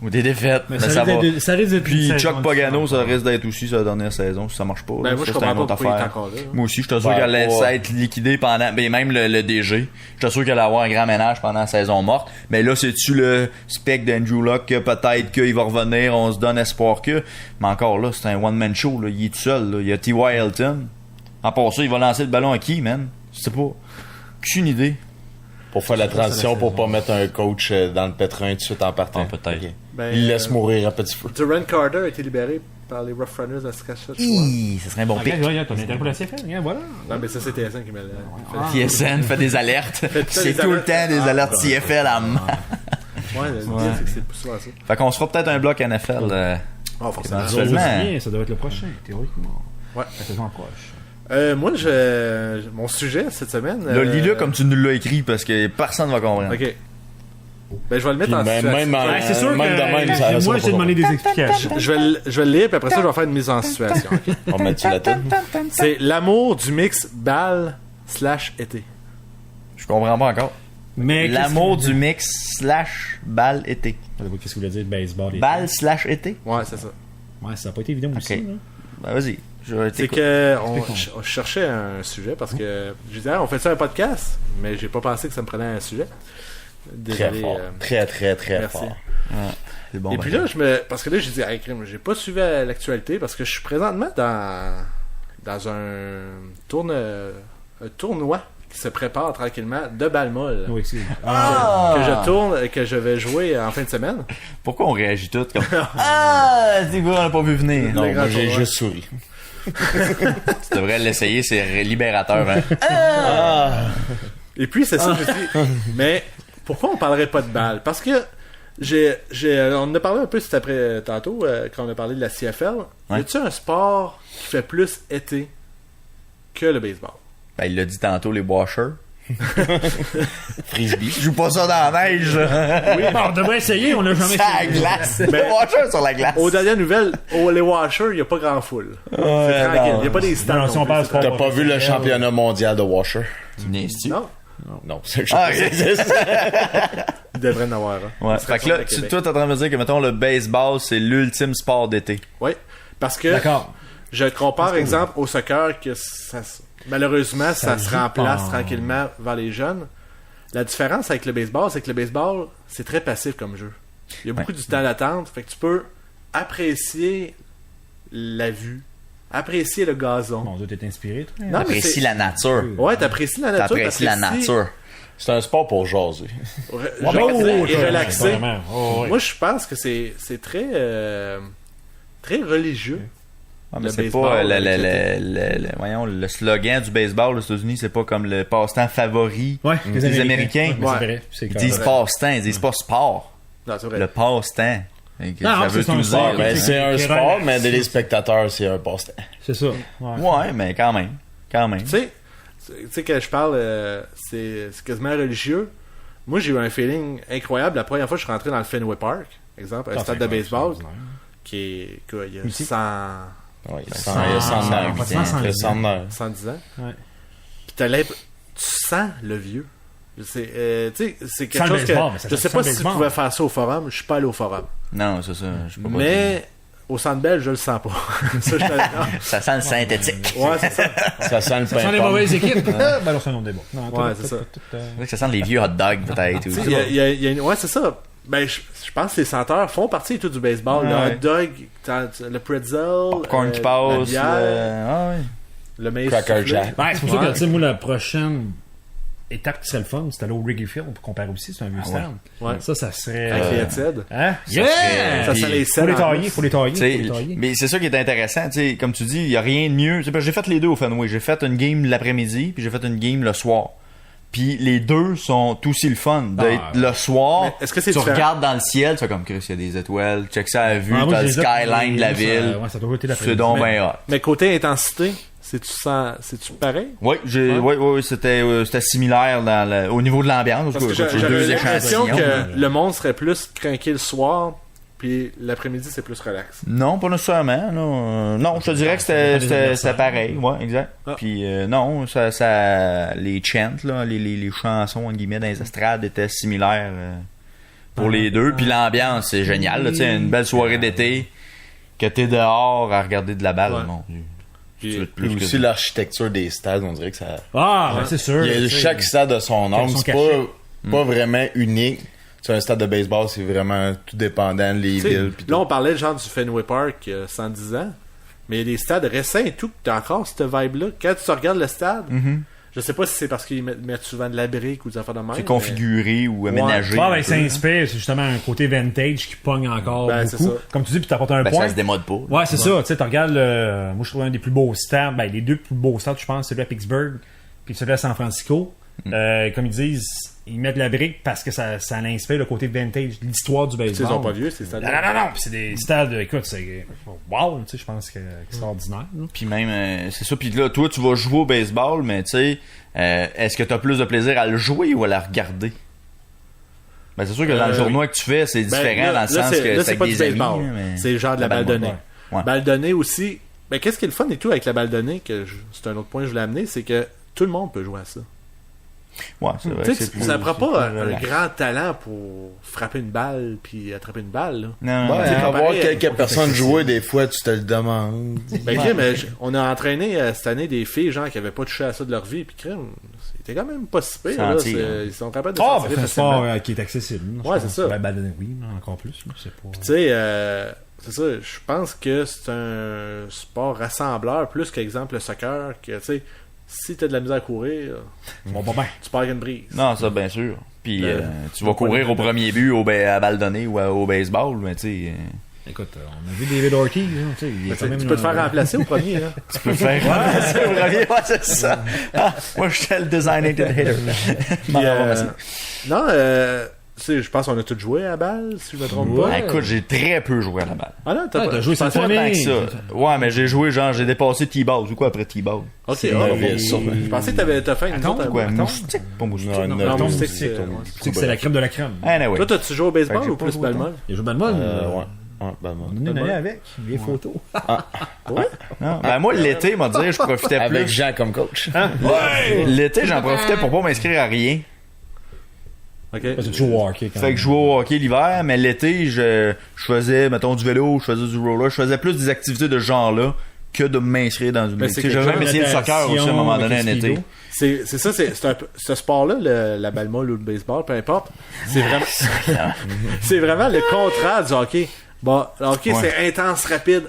S3: Ou des défaites. Mais
S2: ça risque d'être.
S3: Puis Chuck Pagano, ça risque d'être aussi sa dernière saison si ça marche pas.
S1: Ben, moi, je comprends pas pourquoi il est encore là.
S3: Moi aussi, je suis sûr qu'elle laisse être liquidée pendant. Ben, même le DG. Je suis sûr qu'elle va avoir un grand ménage pendant la saison morte. Mais là, c'est-tu le spec d'Andrew Luck que peut-être qu'il va revenir, on se donne espoir que. Mais encore là, c'est un one-man show, là. Il est tout seul, là. Il y a T.Y. Hilton. En part ça, il va lancer le ballon à qui, man? Je sais pas. Aucune idée.
S4: Pour faire la transition, pour pas mettre un coach dans le pétrin tout de suite en partant.
S3: Peut-être.
S4: Ok.
S1: Ben,
S4: Il laisse mourir à petit feu.
S1: Duran Carter a été libéré par les Rough Runners de Saskatchewan.
S3: Ce serait un bon pic.
S2: Regarde, ton intérêt pour la CFL, regarde, voilà.
S1: Non, mais ça, c'est TSN qui m'a
S3: TSN fait des alertes. C'est
S1: des
S3: tout le
S1: alertes.
S3: temps des alertes CFL à main.
S1: Ouais, le deal, c'est que c'est souvent ça.
S3: Fait qu'on se fera peut-être un bloc NFL.
S1: Oh, forcément.
S3: Éventuellement.
S2: Ça doit être le prochain, théoriquement.
S1: Ouais.
S2: La saison approche.
S1: Moi, mon sujet cette semaine.
S3: Là, lis-le comme tu nous l'as écrit parce que personne va comprendre.
S1: Ok. Ben, je vais le mettre
S4: Puis
S1: en situation.
S2: Ouais, c'est sûr
S4: même de même,
S2: que
S4: ça
S2: moi,
S4: sera
S2: j'ai
S4: pas
S2: demandé des explications.
S1: Je vais le lire, puis après ça, je vais faire une mise en situation. ok?
S4: On va mettre la tête.
S1: C'est l'amour du mix balle/été.
S3: Je comprends pas encore.
S2: Mais
S3: L'amour du mix / balle été.
S2: Qu'est-ce que vous voulez dire de baseball?
S3: Balle / été?
S1: Ouais, c'est ça.
S2: Ouais, ça n'a pas été évident aussi.
S3: Ok.
S2: Là.
S3: Ben vas-y. Je vais
S1: C'est
S3: t'écouter.
S1: que on cherchait un sujet parce que je disais, on fait ça un podcast, mais j'ai pas pensé que ça me prenait un sujet.
S4: Très
S1: Désolé,
S4: fort. Très, très, très
S1: merci.
S4: fort.
S3: C'est bon.
S1: Et
S3: ben,
S1: puis là, parce que là, j'ai dit, hey, crime, j'ai pas suivi l'actualité parce que je suis présentement dans un tournoi qui se prépare tranquillement de balle molle.
S2: Oui, c'est.
S1: Que je vais jouer en fin de semaine.
S3: Pourquoi on réagit tous comme c'est quoi, on n'a pas vu venir.
S4: Non,
S1: Les
S4: moi
S1: grands
S4: j'ai
S1: tournois.
S4: juste souri.
S3: Tu devrais l'essayer, c'est libérateur. Hein?
S1: Et puis, c'est ça que je dis. Mais pourquoi on parlerait pas de balle? Parce que on en a parlé un peu cet après tantôt, quand on a parlé de la CFL.
S3: Ouais.
S1: Y a-tu un sport qui fait plus été que le baseball?
S3: Ben, il l'a dit tantôt, les washers.
S4: Frisbee.
S3: Je joue pas ça dans la neige.
S2: Oui, bon, on devrait essayer, on l'a jamais
S3: C'est à la
S2: essayé.
S3: glace. Les washers sur la glace.
S1: Aux dernières nouvelles, les Washers, il n'y a pas grand foule. C'est tranquille. Il n'y a pas des stands.
S2: Non, si on
S1: non
S2: parle
S1: plus, c'est
S2: sport-
S4: T'as pas vu le championnat mondial de Washer?
S3: Tu niaises-tu?
S1: Non,
S4: Non, c'est
S3: Ah, ok.
S1: il devrait en avoir. Hein.
S3: Ouais.
S1: Il serait
S3: Fait que là,
S1: fort à Québec.
S3: toi, t'es en train de me dire que, mettons, le baseball, c'est l'ultime sport d'été.
S1: Oui, parce que
S2: D'accord.
S1: je compare, exemple, au soccer, que malheureusement, ça se
S2: joue
S1: remplace
S2: pas.
S1: tranquillement vers les jeunes. La différence avec le baseball, c'est que le baseball, c'est très passif comme jeu. Il y a beaucoup du temps d'attente, fait que tu peux apprécier la vue, apprécier le gazon.
S2: Bon, toi, t'es inspiré, toi?
S1: Non, mais
S3: T'apprécies
S1: c'est-
S3: la nature.
S1: Ouais, t'apprécies la nature.
S3: T'apprécies la nature.
S4: C'est un sport pour jaser.
S1: Et relaxer.
S2: Carrément. Oh, ouais.
S1: Moi, je pense que c'est très très religieux.
S3: Ouais, mais
S1: Le
S3: c'est
S1: baseball,
S3: pas
S1: avec
S3: le slogan du baseball aux États-Unis, c'est pas comme le passe-temps favori
S2: Ouais,
S3: des Américains.
S2: Ouais, mais
S1: Ouais.
S2: c'est vrai. C'est
S3: Ils
S2: carrément
S3: disent
S2: vrai.
S3: passe-temps, ils disent pas sport.
S1: Non, c'est vrai.
S3: Le passe-temps. Fait que
S2: Non,
S3: ça
S2: c'est
S3: veut
S2: un
S3: tout
S2: sport,
S3: dire.
S2: mais
S4: Ben, c'est un
S2: qui
S4: sport,
S2: relaxe.
S4: mais des spectateurs, c'est un passe-temps.
S2: C'est ça. Ouais.
S3: Ouais, mais quand même. Quand même.
S1: Tu sais que je parle, c'est quasiment religieux. Moi, j'ai eu un feeling incroyable. La première fois que je suis rentré dans le Fenway Park, exemple, un
S2: Ah,
S1: stade
S2: c'est
S1: de baseball,
S2: extraordinaire.
S1: qui est, quoi, il y a
S2: Ici.
S1: 100,
S4: Ouais, il y a
S2: 100
S4: nerfs.
S2: pratiquement 100
S4: Il y a 100 nerfs.
S1: 110 ans.
S2: Ouais.
S1: Puis tu sens le vieux. C'est
S2: Sans
S1: quelque
S2: le
S1: chose que
S2: baseball, mais ça
S1: je
S2: fait
S1: sais
S2: sans
S1: pas
S2: le
S1: si tu
S2: baseball.
S1: pouvais faire ça au forum. Je suis pas allé au forum.
S3: Non, c'est ça. Je peux pas dire.
S1: Mais au Centre Bell, je le sens pas. Ça, je te-
S3: Ça sent le synthétique.
S1: Ouais, c'est ça.
S4: Ça sent le
S2: Ça sent les
S4: pain-pomme.
S2: mauvaises équipes. Ben, alors, c'est un nom de débat. Non,
S1: Ouais, c'est ça.
S3: C'est vrai que ça sent les vieux hot dogs, peut-être.
S1: Tu sais,
S3: aussi.
S1: il y a ouais, c'est ça. Ben, je pense que les senteurs font partie et tout du baseball.
S3: Ouais.
S1: Le hot dog, le pretzel,
S3: Popcorn qui
S1: la
S3: passe.
S1: bière,
S3: Ah ouais.
S1: le maïs
S4: Cracker
S1: soufflé.
S4: Jack.
S2: Ouais, c'est pour ça
S1: Ouais.
S2: que, tu sais, moi, la prochaine étape qui serait le fun, c'était aller au Wrigley Field pour comparer aussi, c'est un vieux stade.
S1: Ouais.
S2: Ça serait.
S1: Avec les headsets.
S2: Hein?
S3: serait-
S1: Ça
S3: puis-
S1: sent les
S2: Faut
S1: selles.
S2: les
S1: en
S2: tailler,
S1: plus.
S2: faut les tailler,
S3: Tu
S2: faut
S3: sais,
S2: les tailler.
S3: mais c'est ça qui est intéressant, tu sais, comme tu dis, il y a rien de mieux. Tu sais, parce que j'ai fait les deux au Fenway. J'ai fait une game l'après-midi, puis j'ai fait une game le soir. Puis les deux sont aussi le fun. D'être
S2: Ah.
S3: le soir,
S1: Mais est-ce que c'est
S3: tu
S1: différent?
S3: regardes dans le ciel, tu fais comme Chris, il y a des étoiles, check ça à la vue,
S2: Ah, moi,
S3: t'as
S2: je
S3: le
S2: les ai fait,
S3: skyline de la
S2: ça-
S3: ville.
S2: Ouais, ça doit être
S3: C'est donc
S1: Mais-
S3: ben hot.
S1: Mais côté intensité, c'est-tu pareil?
S3: Oui, c'était similaire au niveau de l'ambiance.
S1: Parce que
S3: J'ai
S1: j'avais
S3: deux
S1: l'impression
S3: échantillons.
S1: que le monde serait plus craqué le soir, puis l'après-midi, c'est plus relax.
S3: Non, pas nécessairement. Non, je te dirais que c'était pareil. Ouais, exact.
S1: Ah.
S3: Puis non, ça, les chants, là, les chansons entre guillemets dans les estrades étaient similaires pour les deux. Puis l'ambiance, c'est génial. là, tu sais, une belle soirée d'été, que t'es dehors à regarder de la balle.
S1: Ouais.
S3: Mon Dieu.
S1: Puis-
S3: Tu veux
S4: Puis
S3: plus que
S4: aussi l'architecture des stades, on dirait que ça.
S2: Ah, ben, c'est sûr.
S4: Il y a chaque stade a son âme.
S2: Son
S4: C'est
S2: cachet.
S4: pas vraiment unique. C'est un stade de baseball, c'est vraiment tout dépendant, les
S1: Tu sais,
S4: villes. Pis
S1: là,
S4: tout.
S1: on parlait genre du Fenway Park 110 ans, mais il y a des stades récents et tout, que t'as encore cette vibe-là. Quand tu regardes le stade, Je sais pas si c'est parce qu'ils mettent souvent de la brique ou des affaires de même.
S3: C'est configuré ou aménagé.
S2: Ah, ben, ça inspire, c'est justement un côté vintage qui pogne encore
S1: c'est
S2: beaucoup.
S1: ça.
S2: Comme tu dis, puis t'apportes un
S3: Ben,
S2: point.
S3: ça se démode pas.
S2: Ouais, c'est ça. Tu sais, tu regardes moi, je trouve un des plus beaux stades. Ben, les deux plus beaux stades, je pense, celui à Pittsburgh puis celui à San Francisco. Comme ils disent, ils mettent la brique parce que ça inspire le côté vintage, l'histoire du baseball.
S1: Ils sont pas vieux, ces stades.
S2: Non. Puis c'est des stades, écoute, c'est wow, tu sais, je pense que c'est extraordinaire. Là.
S3: Puis même, c'est ça. Puis là, toi, tu vas jouer au baseball, mais tu sais, est-ce que t'as plus de plaisir à le jouer ou à la regarder? Ben, c'est sûr que dans le journoi que tu fais, c'est différent dans le sens que
S1: là,
S3: c'est
S1: pas
S3: avec
S1: du
S3: des amis.
S1: baseball.
S3: Mais...
S1: C'est genre de la balle donnée.
S3: Ouais.
S1: Balle donnée aussi. Ben, qu'est-ce qui est le fun et tout avec la balle donnée, c'est un autre point que je voulais amener, c'est que tout le monde peut jouer à ça.
S3: Ouais, c'est vrai.
S1: Tu sais, ça prend pas un
S3: relax.
S1: grand talent pour frapper une balle puis attraper une balle. Là.
S3: Non,
S4: Ouais,
S1: Tu sais,
S4: à
S1: comparé
S4: voir
S1: à-
S4: quelques personnes jouer, des fois, tu te le demandes.
S1: Ben, crème, on a entraîné cette année des filles genre qui avaient pas touché à ça de leur vie, puis crème, c'était quand même pas si pire. Là,
S3: Sentir, hein.
S1: ils sont capables de
S2: Ah,
S1: s'en
S2: ben,
S1: tirer
S2: c'est un
S1: facilement.
S2: sport qui est accessible.
S1: Ouais, c'est ça.
S2: Ben, ben, oui, mais encore plus. Là, c'est pas...
S1: Tu sais, c'est ça, je pense que c'est un sport rassembleur plus qu'exemple le soccer, que tu sais, si t'as de la misère à courir,
S2: Bon, bien.
S1: tu pars avec une brise.
S3: Non, ça, bien sûr. Puis tu vas
S1: pas
S3: courir
S1: le-
S3: au premier but à balle donnée ou au baseball, mais tu sais,
S2: Écoute, on a vu David Ortiz, hein, tu sais, il est quand même...
S1: Tu peux te faire remplacer au premier. Hein.
S3: tu peux faire remplacer au premier. Ouais, c'est ça. Ah, moi, je suis le designated hitter.
S1: Puis, non, tu sais, je pense qu'on a tous joué à la balle, si je me trompe
S2: Ouais.
S1: pas.
S3: Écoute, j'ai très peu joué à la balle.
S1: Ah non,
S2: Ouais, t'as joué cette
S3: Pas tant que
S2: famille.
S3: ça. Ouais, mais j'ai joué, genre, j'ai dépassé T-Ball. C'est quoi après T-Ball?
S1: Ok,
S2: C'est-
S1: je pensais que t'as fait une
S2: Attends,
S1: autre.
S3: Quoi,
S1: Attends.
S3: moustique? Pas moustique.
S4: Non,
S1: Non,
S4: non,
S1: mais
S4: non,
S1: c'est
S4: c'est
S1: que-
S4: ton-
S1: ouais.
S2: Tu sais que c'est la crème de la crème.
S3: Anyway.
S1: Toi, t'as-tu joué au
S3: Fait
S1: baseball
S3: que j'ai
S1: ou
S3: pas
S1: plus
S3: joué
S1: balle-molle?
S2: Il joue balle-molle.
S4: Ouais. Ouais, ben,
S2: On a une année avec, vieille photo.
S3: Non, ben moi, l'été, m'a dit, je profitais
S4: avec
S3: plus.
S4: Jean comme coach.
S3: L'été, j'en profitais pour pas m'inscrire à rien.
S1: Ok.
S2: Parce que tu joues au hockey quand
S3: Fait
S2: même.
S3: que je jouais au hockey l'hiver, mais l'été, je faisais, mettons, du vélo, je faisais du roller, je faisais plus des activités de ce genre-là que de m'inscrire dans une
S1: Mais
S3: ligue.
S1: c'est
S3: Tu sais, J'ai
S1: quelque
S3: même
S1: chose
S3: essayé le soccer aussi à un moment donné, un
S2: avec le
S3: été.
S2: speedo.
S1: C'est ça, c'est un peu ce sport-là, la balle molle ou le baseball, peu importe. C'est vraiment, c'est vraiment le contraire du hockey. Bon, le hockey,
S3: Ouais.
S1: c'est intense, rapide,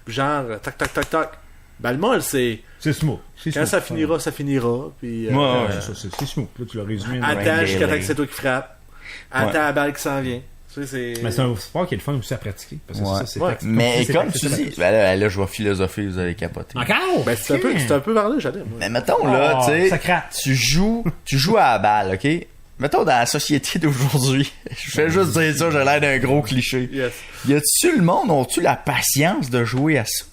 S1: genre tac tac tac tac. Balle molle, c'est
S2: C'est smooth. C'est
S1: quand
S2: smooth.
S1: ça finira, ça finira. Puis
S3: Ouais,
S2: Ouais, c'est ça, c'est smooth. Là, tu l'as résumé.
S1: attends jusqu'à temps
S3: Daily.
S1: que c'est toi qui frappe. Attends
S3: Ouais.
S1: la balle qui s'en vient. Tu sais,
S2: Mais c'est un sport qui est le fun aussi à pratiquer. Parce que
S3: Ouais.
S2: ça, c'est
S1: Ouais.
S3: Mais
S2: c'est
S3: comme
S2: taxé
S3: tu
S2: sur la
S3: dis, ben là, je vais philosopher, vous allez capoter.
S2: Encore?
S1: Ben, c'est un peu vers là, j'allais. moi.
S3: Mais mettons, là,
S2: Oh,
S3: tu
S2: ça
S3: sais,
S2: craque.
S3: tu joues à la balle, ok? Mettons, dans la société d'aujourd'hui, je fais juste dire ça, j'ai l'air d'un gros cliché.
S1: Yes.
S3: Y a-tu le monde, ont-tu la patience de jouer à ça?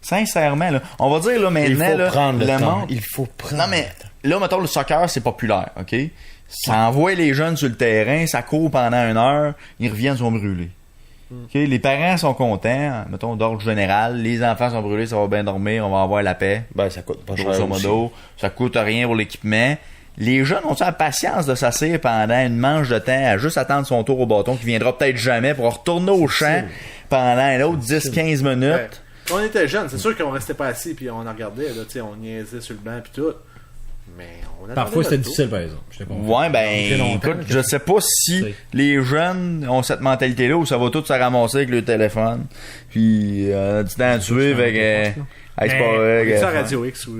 S3: Sincèrement, là. On va dire, là,
S4: Il
S3: maintenant,
S4: faut
S3: là,
S4: prendre le temps.
S3: monde...
S4: Il faut prendre
S3: Non, mais là, mettons, le soccer, c'est populaire, ok? Ça envoie les jeunes sur le terrain, ça court pendant 1 heure, ils reviennent, ils sont brûlés. Ok? Les parents sont contents, mettons, d'ordre général, les enfants sont brûlés, ça va bien dormir, on va avoir la paix.
S4: Ben, ça coûte pas cher
S3: Grosso
S4: aussi.
S3: modo, ça coûte rien pour l'équipement. Les jeunes ont-ils la patience de s'asseoir pendant une manche de temps à juste attendre son tour au bâton qui viendra peut-être jamais pour retourner au champ pendant un autre 10-15 minutes?
S1: Ouais. On était jeunes, c'est sûr qu'on restait pas assis puis on en regardait, là, tu sais, on niaisait sur le banc puis tout. Mais on attendait
S2: Parfois, c'était
S1: notre tour.
S2: difficile, par exemple. Je te comprends.
S3: Ouais, ben,
S2: longtemps,
S3: écoute, je sais pas si
S2: C'est-
S3: les jeunes ont cette mentalité-là où ça va tout se ramasser avec le téléphone. Puis, du temps à tuer avec, hey, c'est pas vrai.
S1: C'est ça,
S3: gars.
S1: Radio X où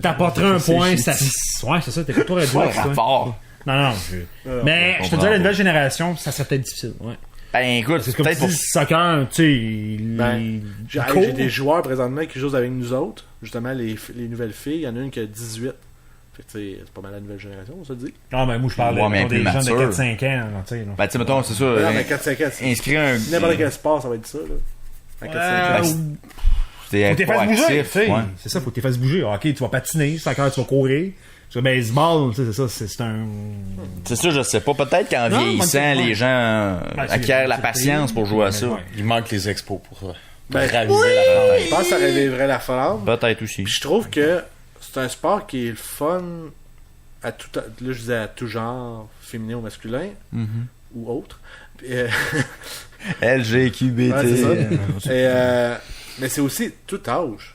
S2: T'apporterais un point,
S3: c'est-
S2: ça... Ouais, c'est ça, t'écoutes pas Radio
S3: Ouais,
S2: X, toi.
S3: rapport.
S2: Non, mais je te
S3: comprends
S2: dis, la
S3: pas.
S2: nouvelle génération, ça serait peut-être difficile. Ouais.
S3: Ben, écoute,
S2: C'est comme
S3: peut-être
S2: tu
S3: pour
S2: dis, le soccer, tu sais,
S1: Ben, j'ai
S2: court.
S1: j'ai des joueurs présentement qui jouent avec nous autres, justement les nouvelles filles. Il y en a une qui a 18. Fait que, tu sais, c'est pas mal la nouvelle génération, on se dit.
S2: Non, mais moi, je parle
S3: Ouais, mais
S2: des
S3: plus
S2: jeunes de
S3: mature.
S2: 4-5 ans, là, tu sais. là.
S3: Ben, tu sais, mettons, c'est ça.
S1: Non, mais 4-5 ans, c'est
S3: Inscrire un.
S1: n'importe quel sport, ça va être ça, là. À 4-5 ans.
S3: Ben, c'est
S2: Faut que t'es fasses bouger, tu
S3: proactif.
S2: sais.
S3: Ouais.
S2: C'est ça, faut que t'es fasses bouger. Ok, tu vas patiner, soccer, tu vas courir. Sur le baseball, tu sais, c'est ça, c'est un...
S3: C'est ça, je sais pas. Peut-être qu'en
S2: Non,
S3: vieillissant,
S2: moi,
S3: les gens
S2: Ben, c'est-
S3: acquièrent la
S2: c'est-
S3: patience pour jouer à ça.
S2: Ouais.
S4: Il manque les expos pour
S1: Ben,
S4: raviver la
S1: Je pense que ça réveillerait la flamme.
S3: Peut-être aussi.
S1: Puis je trouve que c'est un sport qui est le fun à tout, là je disais à tout genre, féminin ou masculin, ou autre. Puis,
S3: LGQBT.
S1: ouais, c'est ça. Et, mais c'est aussi tout âge.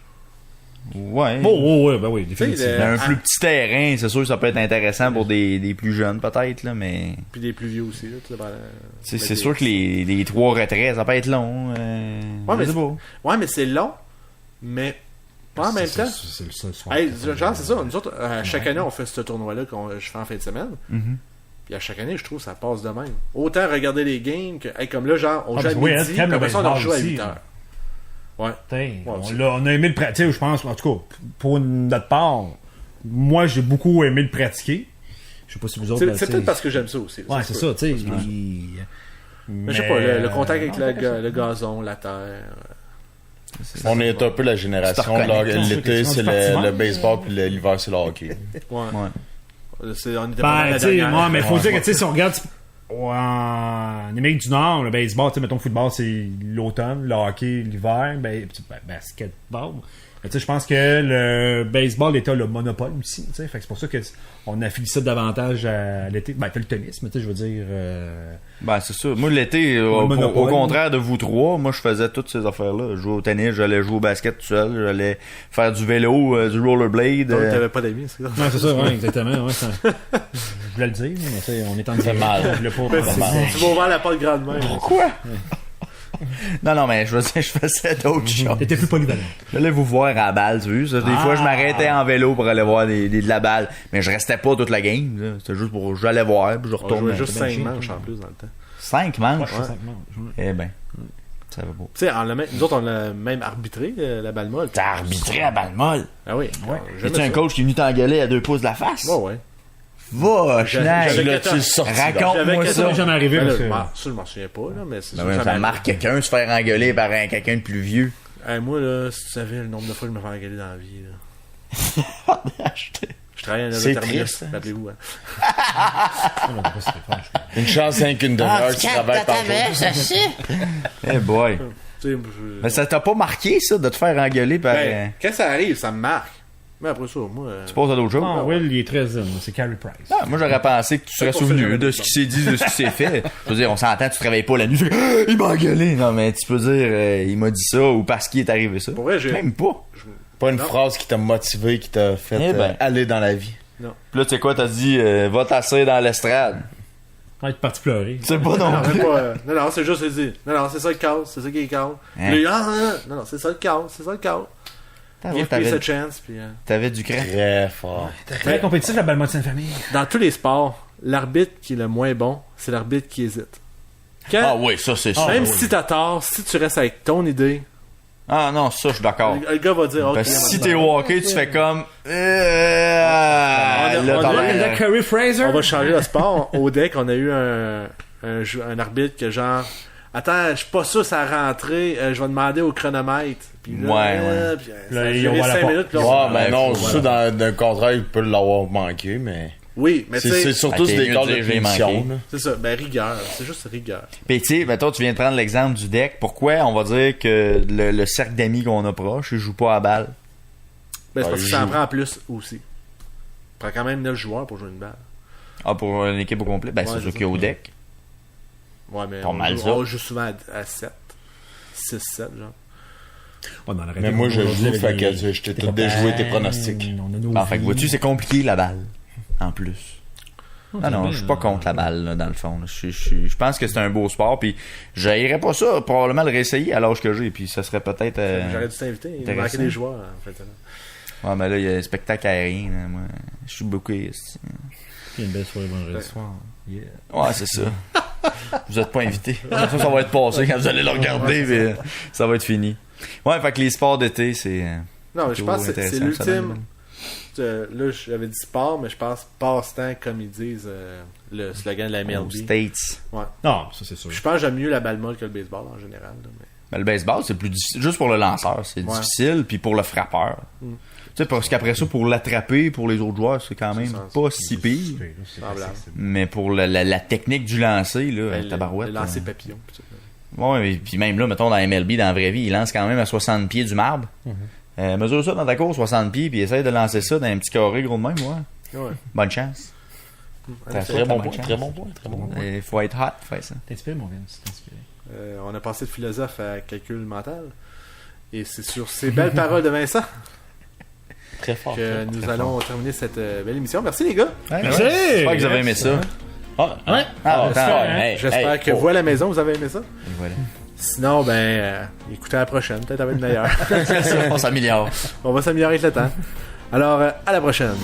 S3: Ouais.
S2: Ouais, ben oui, définitivement.
S3: Mais un
S1: Ah.
S3: plus petit terrain, c'est sûr que ça peut être intéressant pour des plus jeunes, peut-être, là, mais.
S1: Puis des plus vieux aussi. Là,
S3: C'est sûr que les 3 retraits, ça peut être long.
S1: Ouais, mais
S3: je sais pas.
S1: Ouais, mais c'est long, mais En même temps.
S2: C'est le seul soir.
S1: Hey, genre, c'est ça. Nous autres, chaque année, on fait ce tournoi-là que je fais en fin de semaine. Puis à chaque année, je trouve que ça passe de même. Autant regarder les games que. Hey, comme là, genre, on joue à midi, puis après ça, on rejoue à 8 heures. Ouais.
S2: On a aimé le pratiquer, je pense. En tout cas, pour notre part, moi, j'ai beaucoup aimé le pratiquer. Je sais pas si vous autres.
S1: C'est peut-être parce que j'aime ça aussi.
S2: Ouais, c'est ça, tu sais.
S1: Mais je sais pas, le contact avec le gazon, la terre.
S4: On est un peu la génération. L'été, c'est le baseball, puis l'hiver, c'est le hockey.
S1: Ouais. On était
S2: ben, tu sais, moi, mais faut dire que, tu sais, si on regarde en Amérique du Nord, le baseball, tu sais, mettons, le football, c'est l'automne, le hockey, l'hiver, basketball. Tu sais, je pense que le baseball était le monopole aussi, tu sais. Fait que c'est pour ça qu'on affilie ça davantage à l'été. Ben, fait le tennis, mais tu sais, je veux dire.
S3: Ben, c'est ça. Moi, l'été, au contraire de vous trois, moi, je faisais toutes ces affaires-là. Je jouais au tennis, j'allais jouer au basket tout seul, j'allais faire du vélo, du rollerblade.
S1: Donc, t'avais pas d'amis, c'est ça?
S2: Non, c'est ça, ouais, exactement. Ouais, je voulais le dire, mais tu sais, on est en direct.
S4: mal.
S2: Je voulais pas.
S1: Tu vas ouvrir la porte grandement.
S3: Pourquoi? Non, mais je faisais d'autres choses.
S2: T'étais plus polyvalent.
S3: J'allais vous voir à la balle, tu vois. Des fois, je m'arrêtais en vélo pour aller voir de la balle. Mais je restais pas toute la game. Là. C'était juste pour... J'allais voir, puis je
S1: On
S3: retournais.
S1: jouait juste 5 manches en plus dans le temps.
S3: 5 manches?
S2: Ouais. 5 manches.
S3: Eh ben, ça va pas.
S1: Tu sais, nous autres, on a même arbitré la balle molle.
S3: T'as arbitré à balle molle?
S1: Ah oui.
S3: Y'a-tu un coach qui est venu t'engueuler à 2 pouces de la face?
S1: Ouais.
S3: Va,
S1: J'avais
S3: Schneid! Raconte-moi ça.
S2: Ça jamais arrivé.
S1: Ça, je m'en souviens pas, là, mais c'est
S3: Ben ouais, ça marque quelqu'un se faire engueuler par quelqu'un de plus vieux.
S1: Moi, là, si tu savais le nombre de fois que je me fais engueuler dans la vie, là. Je travaille à un terminus, rappelez-vous.
S4: Une chance, hein, qu'une demi-heure, tu travailles par jour.
S3: Eh boy. Mais ça t'a pas marqué, ça, de te faire engueuler par...
S1: Quand ça arrive, ça me marque. Mais après ça, moi...
S3: Tu passes à d'autres choses?
S2: Non, Will, il est très zen. C'est Carey Price.
S3: Ah, moi, j'aurais pensé que tu serais souvenu de ce qui s'est dit, de ce qui s'est fait. Je veux dire, on s'entend, tu travailles pas la nuit. Il m'a engueulé. Non, mais tu peux dire, il m'a dit ça ou parce qu'il est arrivé ça.
S1: Pour vrai,
S3: Même pas.
S4: Pas une phrase qui t'a motivé, qui t'a fait aller dans la vie.
S1: Non.
S3: Puis là, tu sais quoi, t'as dit, va t'asseoir dans l'estrade.
S2: Ouais, t'es parti pleurer.
S3: C'est pas non plus.
S1: Non, c'est juste dit. Non, c'est ça le cadre, c'est ça qui est cadre. Non, c'est ça le cadre, c'est ça le cadre. Give peace a chance. Puis,
S3: T'avais du cran.
S4: Très fort.
S2: Très compétitif, la balle molle de Sainte-Famille.
S1: Dans tous les sports, l'arbitre qui est le moins bon, c'est l'arbitre qui hésite.
S3: Ah oui, ça c'est sûr.
S1: Même si t'as tort, si tu restes avec ton idée...
S3: Ah non, ça je suis d'accord.
S1: Le gars va dire...
S3: Parce que si t'es au hockey, tu fais comme...
S2: Carey Fraser.
S1: On va changer le sport. Au deck, on a eu un arbitre que genre... Attends, je suis pas sûr ça a rentré, je vais demander au chronomètre. Puis là, puis, ça a duré 5 minutes.
S4: Ben non, ça dans un contrat, il peut l'avoir manqué, mais...
S1: Oui, mais tu sais...
S4: C'est surtout des cas de punition.
S1: C'est ça, rigueur. C'est juste rigueur.
S3: Pis tu sais, mettons, tu viens de prendre l'exemple du deck. Pourquoi on va dire que le cercle d'amis qu'on a proche, il joue pas à balle?
S1: C'est parce que ça en prend plus aussi. Il prend quand même 9 joueurs pour jouer une balle.
S3: Ah, pour une équipe au complet? Ben, c'est sûr qu'il y a au deck.
S1: Ouais, mais
S3: on
S1: joue souvent à 7. 6-7, genre.
S4: Mais moi, je joue, fait que je t'ai tout déjoué tes pronostics.
S3: Fait que vois-tu, c'est compliqué la balle. En plus. Non, je suis pas contre la balle, là, dans le fond. Je pense que c'est un beau sport, puis j'haïrais pas ça, probablement le réessayer à l'âge que j'ai, puis ça serait peut-être...
S1: J'aurais dû t'inviter, il manquait des joueurs, en fait.
S3: Ouais, mais là, il y a un spectacle aérien, là, moi. Je suis beaucoup...
S2: Il y a une belle soirée vendredi soir.
S3: Yeah. Ouais, c'est ça. Vous êtes pas invités. Ça va être passé quand vous allez le regarder, mais ça va être fini. Ouais, fait que les sports d'été, c'est...
S1: Non, mais je pense que c'est l'ultime... Là, j'avais dit sport, mais je pense passe-temps, comme ils disent le slogan de la MLB.
S3: States.
S1: Ouais.
S2: Non, ça c'est sûr.
S1: Je pense que j'aime mieux la balle molle que le baseball en général. Là, mais...
S3: Ben, le baseball, c'est plus difficile. Juste pour le lanceur, c'est difficile, puis pour le frappeur. Tu sais, parce qu'après ça, pour l'attraper, pour les autres joueurs, c'est quand même pas si pire. Mais pour la technique du lancer, là, tabarouette.
S1: Le lancer papillon.
S3: Ouais, puis même là, mettons, dans MLB, dans la vraie vie, il lance quand même à 60 pieds du marbre. Mesure ça dans ta course, 60 pieds, puis essaye de lancer ça dans un petit carré gros de même, ouais. Bonne chance.
S4: Très bon point, très bon point.
S3: Il faut être hot pour faire ça.
S2: T'es inspiré, mon Vince, t'es inspiré.
S1: On a passé de philosophe à calcul mental. Et c'est sur ces belles paroles de Vincent
S4: très fort,
S1: que nous allons terminer cette belle émission. Merci les gars.
S2: Merci.
S3: J'espère que vous avez aimé ça.
S1: J'espère que vous à la maison, vous avez aimé ça.
S3: Voilà.
S1: Sinon, écoutez à la prochaine. Peut-être ça va être meilleur.
S3: On s'améliore.
S1: On va s'améliorer avec le temps. Alors, à la prochaine.